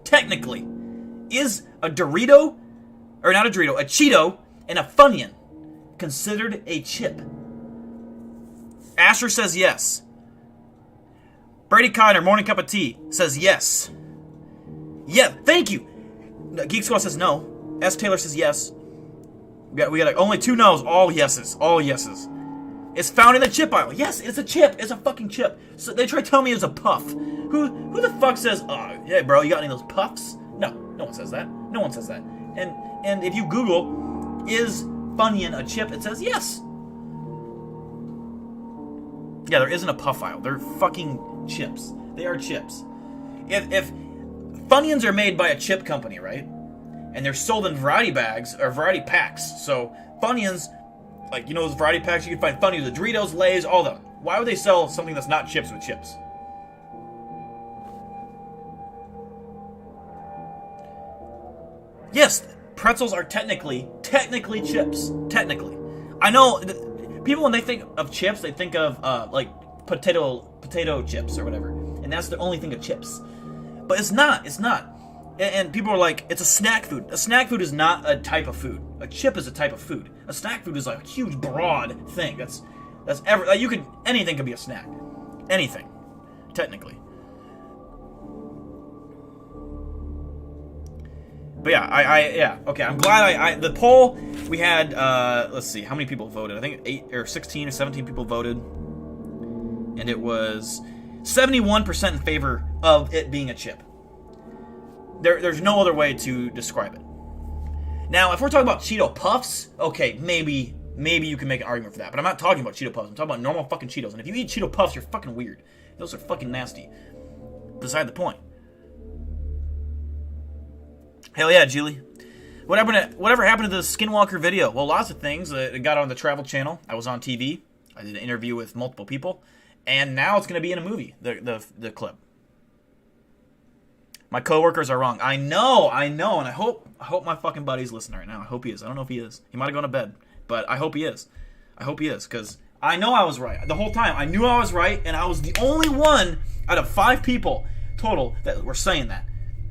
Is a Dorito, or not a Dorito, a Cheeto and a Funyun considered a chip? Asher says yes. Brady Conner, Morning Cup of Tea, says yes. Yeah, thank you. Geek Squad says no. S. Taylor says yes. We got like only 2 no's, all yeses. All yeses. It's found in the chip aisle. Yes, it's a chip. It's a fucking chip. So they try to tell me it's a puff. Who the fuck says, oh, hey bro, you got any of those puffs? No one says that. No one says that. And if you Google, is Funyun a chip? It says yes. Yeah, there isn't a puff aisle. They're fucking chips. They are chips. If Funyuns are made by a chip company, right? And they're sold in variety bags, or variety packs. So, Funyuns, like, you know those variety packs? You can find Funyuns, the Doritos, Lay's, all of them. Why would they sell something that's not chips with chips? Yes, pretzels are technically chips. Technically. I know people, when they think of chips, they think of like potato chips or whatever, and that's the only thing of chips. But it's not. And people are like, it's a snack food. A snack food is not a type of food. A chip is a type of food. A snack food is a huge, broad thing. Anything could be a snack. Anything, technically. But yeah, okay. I'm glad the poll we had. Let's see, how many people voted? I think 8 or 16 or 17 people voted, and it was 71% in favor of it being a chip. There's no other way to describe it. Now, if we're talking about Cheeto Puffs, okay, maybe you can make an argument for that. But I'm not talking about Cheeto Puffs. I'm talking about normal fucking Cheetos. And if you eat Cheeto Puffs, you're fucking weird. Those are fucking nasty. Beside the point. Hell yeah, Julie. Whatever happened to the Skinwalker video? Well, lots of things. It got on the Travel Channel. I was on TV. I did an interview with multiple people. And now it's going to be in a movie, the clip. My coworkers are wrong. I know, and I hope my fucking buddy's listening right now. I hope he is. I don't know if he is. He might have gone to bed, but I hope he is. Because I know I was right. The whole time, I knew I was right, and I was the only one out of 5 people total that were saying that.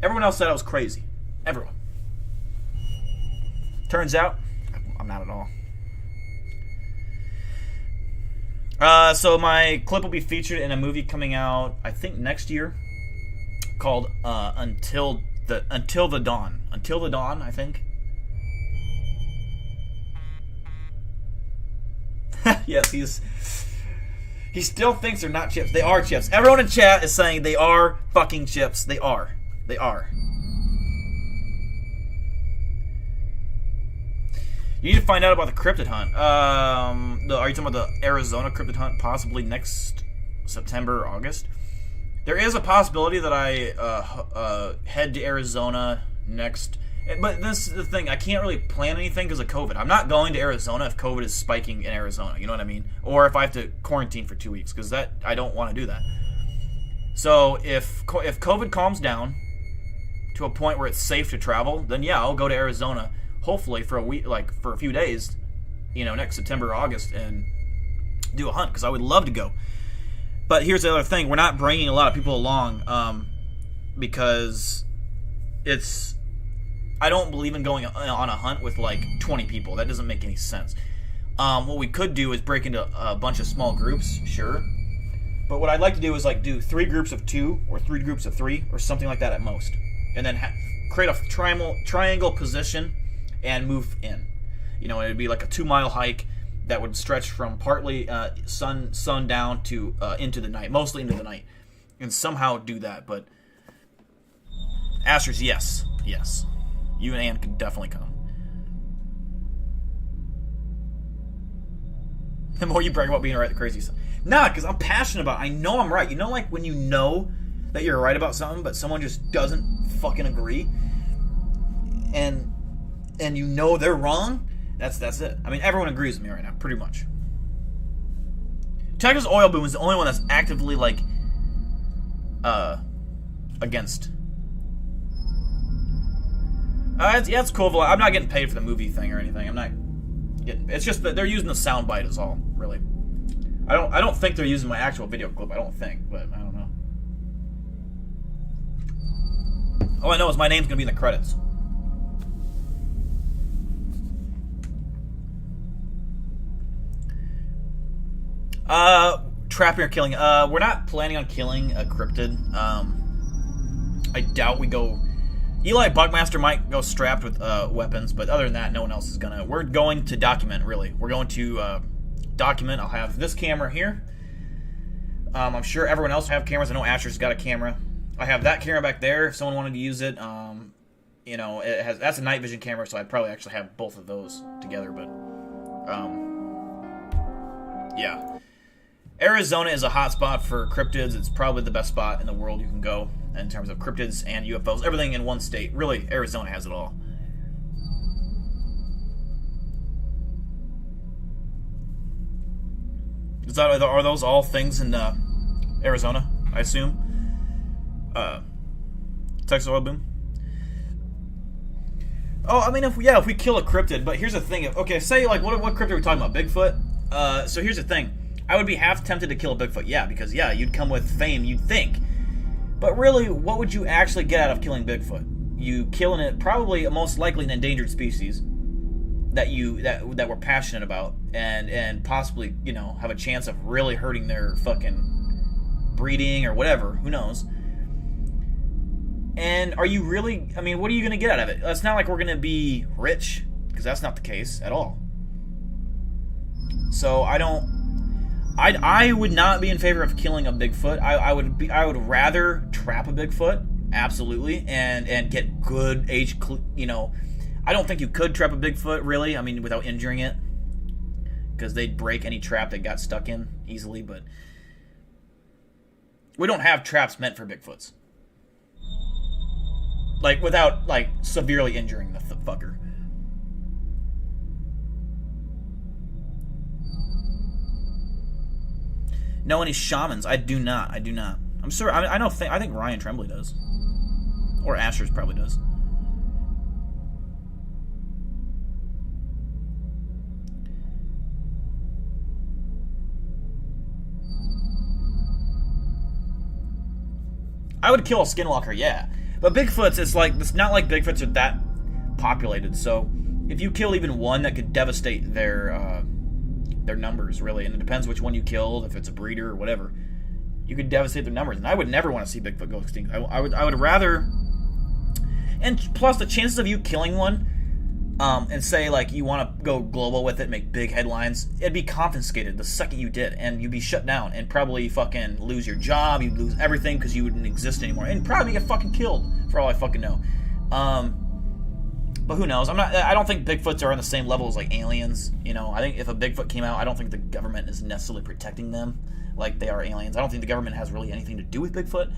Everyone else said I was crazy. Everyone. Turns out, I'm not at all. So my clip will be featured in a movie coming out, I think, next year, called Until the Dawn. Until the Dawn, I think. Yes, he still thinks they're not chips. They are chips. Everyone in chat is saying they are fucking chips. They are. You need to find out about the cryptid hunt. Are you talking about the Arizona cryptid hunt? Possibly next September or August. There is a possibility that I head to Arizona next. But this is the thing. I can't really plan anything because of COVID. I'm not going to Arizona if COVID is spiking in Arizona. You know what I mean? Or if I have to quarantine for 2 weeks, because I don't want to do that. So if COVID calms down to a point where it's safe to travel, then yeah, I'll go to Arizona. Hopefully for a week, like for a few days, next September or August, and do a hunt, because I would love to go. But here's the other thing: we're not bringing a lot of people along, because I don't believe in going on a hunt with like 20 people. That doesn't make any sense. What we could do is break into a bunch of small groups, sure. But what I'd like to do is like do 3 groups of 2 or 3 groups of 3 or something like that at most, and then create a triangle position and move in. It'd be like a 2-mile hike that would stretch from partly sundown to into the night, mostly into the night, and somehow do that. But Astros, yes, you and Ann could definitely come. The more you brag about being right, the crazy stuff. Nah, because I'm passionate about it. I know I'm right. Like when you know that you're right about something, but someone just doesn't fucking agree, and they're wrong. That's it. I mean, everyone agrees with me right now, pretty much. Texas oil boom is the only one that's actively like against. It's cool. I'm not getting paid for the movie thing or anything. I'm not getting. It's just that they're using the sound bite is all, really. I don't think they're using my actual video clip. I don't think, but I don't know. All I know is my name's gonna be in the credits. Trapping or killing. We're not planning on killing a cryptid. I doubt we go. Eli Buckmaster might go strapped with weapons, but other than that, no one else is gonna. We're going to document, really. We're going to document. I'll have this camera here. I'm sure everyone else will have cameras. I know Asher's got a camera. I have that camera back there if someone wanted to use it. That's a night vision camera, so I'd probably actually have both of those together, but yeah. Arizona is a hot spot for cryptids. It's probably the best spot in the world you can go in terms of cryptids and UFOs. Everything in one state. Really, Arizona has it all. Are those all things in Arizona, I assume? Texas oil boom? Oh, I mean, if we kill a cryptid, but here's the thing. Okay, say, like, what cryptid are we talking about? Bigfoot? So here's the thing. I would be half tempted to kill a Bigfoot, yeah, because, yeah, you'd come with fame, you'd think. But really, what would you actually get out of killing Bigfoot? You killing it, probably, most likely, an endangered species that we're passionate about, and possibly, you know, have a chance of really hurting their fucking breeding or whatever, who knows. And are you really, I mean, what are you going to get out of it? It's not like we're going to be rich, because that's not the case at all. So I would not be in favor of killing a Bigfoot. I would rather trap a Bigfoot, absolutely, and get good age, you know. I don't think you could trap a Bigfoot, really, I mean, without injuring it, because they'd break any trap they got stuck in easily, but we don't have traps meant for Bigfoots. Like, without, like, severely injuring the fucker. Know any shamans? I do not. I'm sure, I think Ryan Tremblay does. Or Asher's probably does. I would kill a skinwalker, yeah. But Bigfoots, it's not like Bigfoots are that populated, so if you kill even one, that could devastate their numbers, really, and it depends which one you killed, if it's a breeder or whatever. You could devastate their numbers, and I would never want to see Bigfoot go extinct. I would rather... And plus, the chances of you killing one, and say, like, you want to go global with it, make big headlines, it'd be confiscated the second you did, and you'd be shut down, and probably fucking lose your job, you'd lose everything, because you wouldn't exist anymore, and probably get fucking killed, for all I fucking know. But who knows? I don't think Bigfoots are on the same level as, like, aliens, you know. I think if a Bigfoot came out, I don't think the government is necessarily protecting them like they are aliens. I don't think the government has really anything to do with Bigfoot,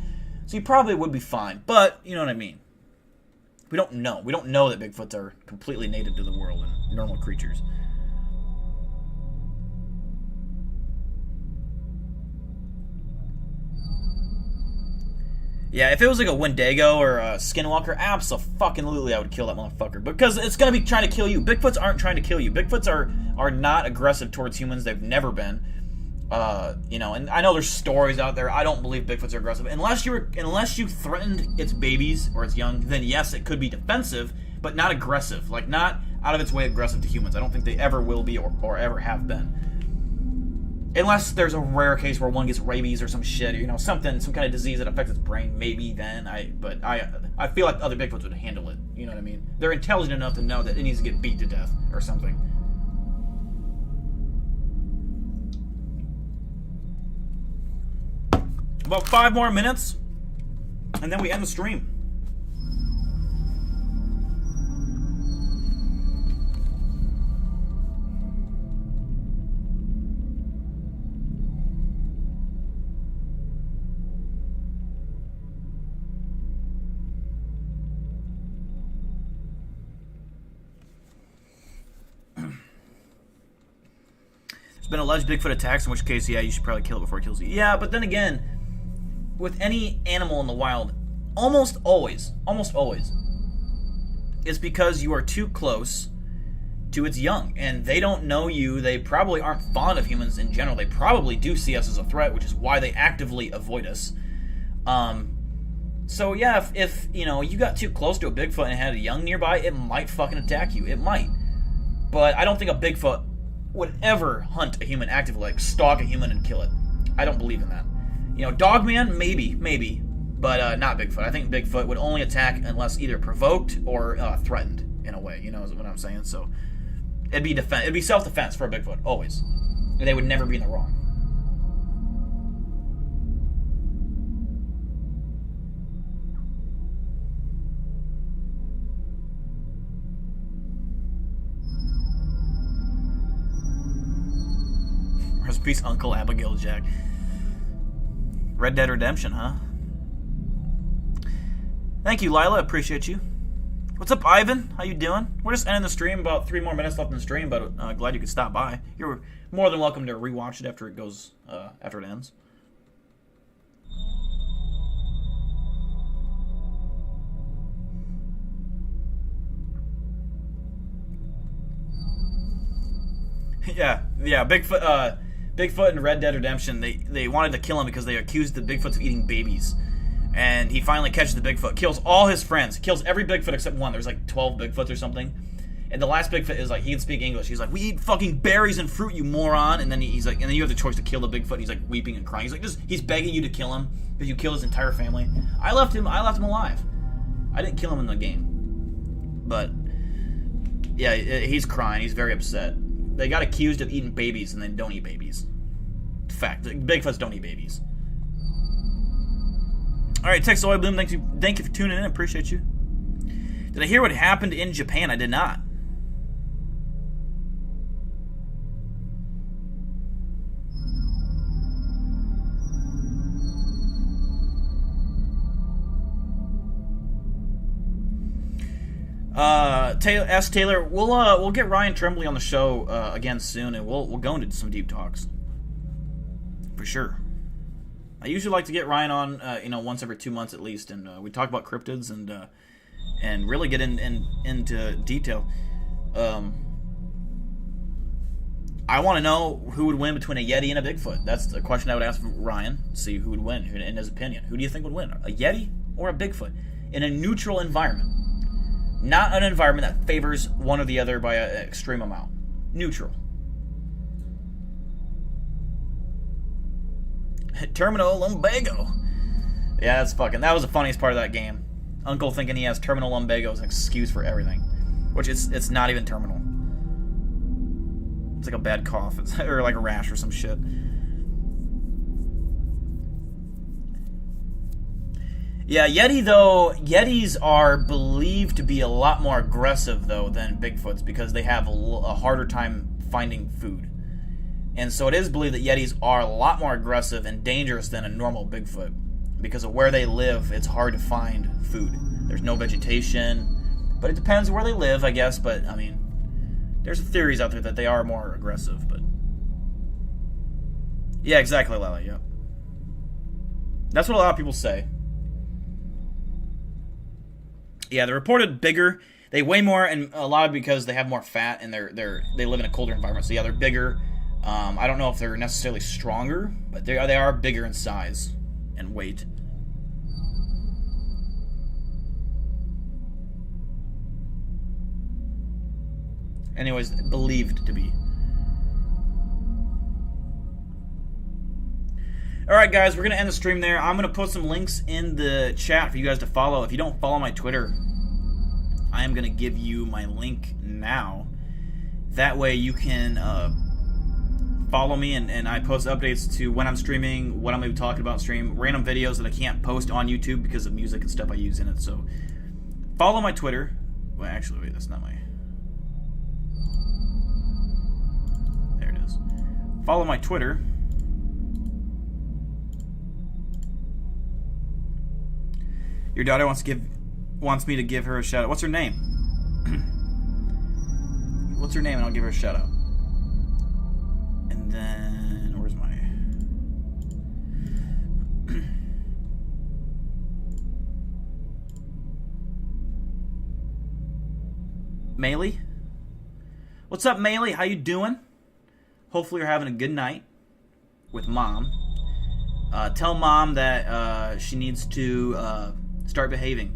so you probably would be fine, but, you know what I mean. We don't know. We don't know that Bigfoots are completely native to the world and normal creatures. Yeah, if it was like a Wendigo or a Skinwalker, abso-fucking-lutely I would kill that motherfucker. Because it's going to be trying to kill you. Bigfoots aren't trying to kill you. Bigfoots are not aggressive towards humans. They've never been. You know, and I know there's stories out there. I don't believe Bigfoots are aggressive. Unless you threatened its babies or its young, then yes, it could be defensive, but not aggressive. Like, not out of its way aggressive to humans. I don't think they ever will be or ever have been. Unless there's a rare case where one gets rabies or some shit, or, you know, some kind of disease that affects its brain, maybe then. But I feel like other Bigfoots would handle it. You know what I mean? They're intelligent enough to know that it needs to get beat to death or something. About 5 more minutes, and then we end the stream. There's been alleged Bigfoot attacks, in which case, yeah, you should probably kill it before it kills you. Yeah, but then again, with any animal in the wild, almost always, it's because you are too close to its young, and they don't know you. They probably aren't fond of humans in general. They probably do see us as a threat, which is why they actively avoid us. So yeah, if you know, you got too close to a Bigfoot and had a young nearby, it might fucking attack you. It might. But I don't think a Bigfoot would ever hunt a human actively, like stalk a human and kill it. I don't believe in that. You know, Dogman, maybe, but not Bigfoot. I think Bigfoot would only attack unless either provoked or threatened, in a way. You know what I'm saying? So it'd be self-defense for a Bigfoot, always. And they would never be in the wrong. Rest in peace, Uncle Abigail Jack. Red Dead Redemption, huh? Thank you, Lila. Appreciate you. What's up, Ivan? How you doing? We're just ending the stream. About 3 more minutes left in the stream, but glad you could stop by. You're more than welcome to rewatch it after it goes, after it ends. Yeah, Bigfoot and Red Dead Redemption, they wanted to kill him because they accused the Bigfoots of eating babies. And he finally catches the Bigfoot, kills all his friends, kills every Bigfoot except one. There's like 12 Bigfoots or something. And the last Bigfoot is like, he can speak English. He's like, we eat fucking berries and fruit, you moron. And then he's like, and then you have the choice to kill the Bigfoot. He's like weeping and crying. He's like, he's begging you to kill him because you killed his entire family. I left him alive. I didn't kill him in the game. But yeah, he's crying. He's very upset. They got accused of eating babies and they don't eat babies. Fact, Bigfoots don't eat babies. Alright, Tex Oil Bloom, thank you for tuning in. I appreciate you. Did I hear what happened in Japan? I did not. Taylor, we'll get Ryan Tremblay on the show again soon, and we'll go into some deep talks for sure. I usually like to get Ryan on, once every 2 months at least, and we talk about cryptids and really get into detail. I want to know who would win between a Yeti and a Bigfoot. That's the question I would ask Ryan. See who would win in his opinion. Who do you think would win, a Yeti or a Bigfoot, in a neutral environment? Not an environment that favors one or the other by an extreme amount. Neutral. Terminal lumbago. Yeah, that was the funniest part of that game. Uncle thinking he has terminal lumbago is an excuse for everything. Which it's not even terminal. It's like a bad cough. Or like a rash or some shit. Yeah, Yetis are believed to be a lot more aggressive, though, than Bigfoots because they have a harder time finding food. And so it is believed that Yetis are a lot more aggressive and dangerous than a normal Bigfoot. Because of where they live, it's hard to find food. There's no vegetation. But it depends where they live, I guess. But, I mean, there's theories out there that they are more aggressive. But yeah, exactly, Lala, yep. That's what a lot of people say. Yeah, they're reported bigger. They weigh more, and a lot of because they have more fat, and they live in a colder environment. So yeah, they're bigger. I don't know if they're necessarily stronger, but they are bigger in size and weight. Anyways, believed to be. Alright guys, we're going to end the stream there. I'm going to put some links in the chat for you guys to follow. If you don't follow my Twitter, I am going to give you my link now. That way you can follow me, and I post updates to when I'm streaming, what I'm going to be talking about stream, random videos that I can't post on YouTube because of music and stuff I use in it. So follow my Twitter. Well, actually, wait, that's not my... There it is. Follow my Twitter. Your daughter wants me to give her a shout out. What's her name? What's her name? And I'll give her a shout out. And then where's my Maylee? What's up, Maylee? How you doing? Hopefully you're having a good night with Mom. Tell Mom that she needs to start behaving.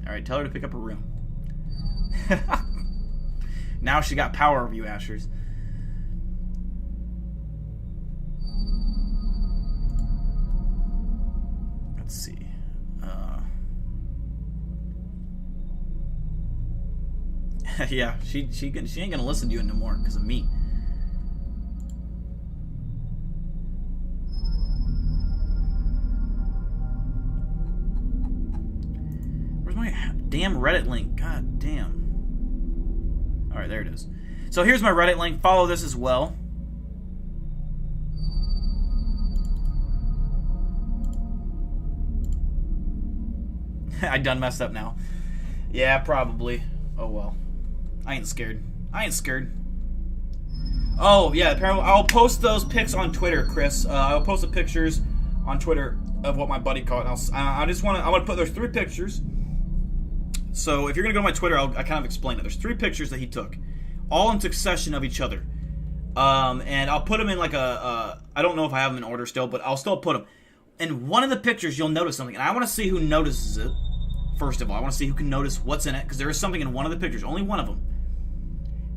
Alright, tell her to pick up her room. Now she got power over you, Ashers. Let's see. Yeah, she ain't gonna listen to you anymore because of me. Damn Reddit link. God damn. Alright, there it is. So here's my Reddit link. Follow this as well. I done messed up now. Yeah, probably. Oh well. I ain't scared. Oh yeah, apparently I'll post those pics on Twitter, Chris. I'll post the pictures on Twitter of what my buddy caught. I want to put, there's 3 pictures. So if you're gonna go to my Twitter, I kind of explain it. There's 3 pictures that he took, all in succession of each other. And I'll put them in like I don't know if I have them in order still, but I'll still put them. In one of the pictures, you'll notice something, and I want to see who notices it. First of all, I want to see who can notice what's in it, because there is something in one of the pictures, only one of them.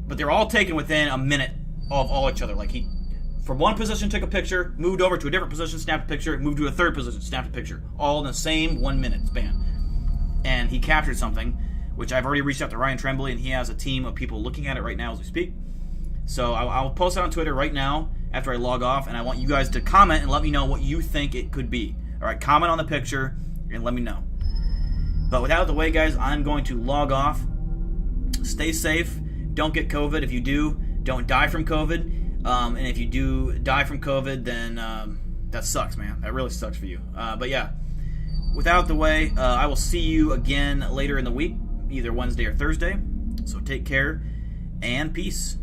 But they're all taken within a minute of all each other. Like he, from one position, took a picture, moved over to a different position, snapped a picture, moved to a third position, snapped a picture, all in the same 1 minute span. And he captured something, which I've already reached out to Ryan Tremblay, and he has a team of people looking at it right now as we speak. So I'll post it on Twitter right now after I log off, and I want you guys to comment and let me know what you think it could be. All right, comment on the picture and let me know. But with that out of the way, guys, I'm going to log off. Stay safe. Don't get COVID. If you do, don't die from COVID. And if you do die from COVID, then that sucks, man. That really sucks for you. But yeah, with that out of the way, I will see you again later in the week, either Wednesday or Thursday. So take care and peace.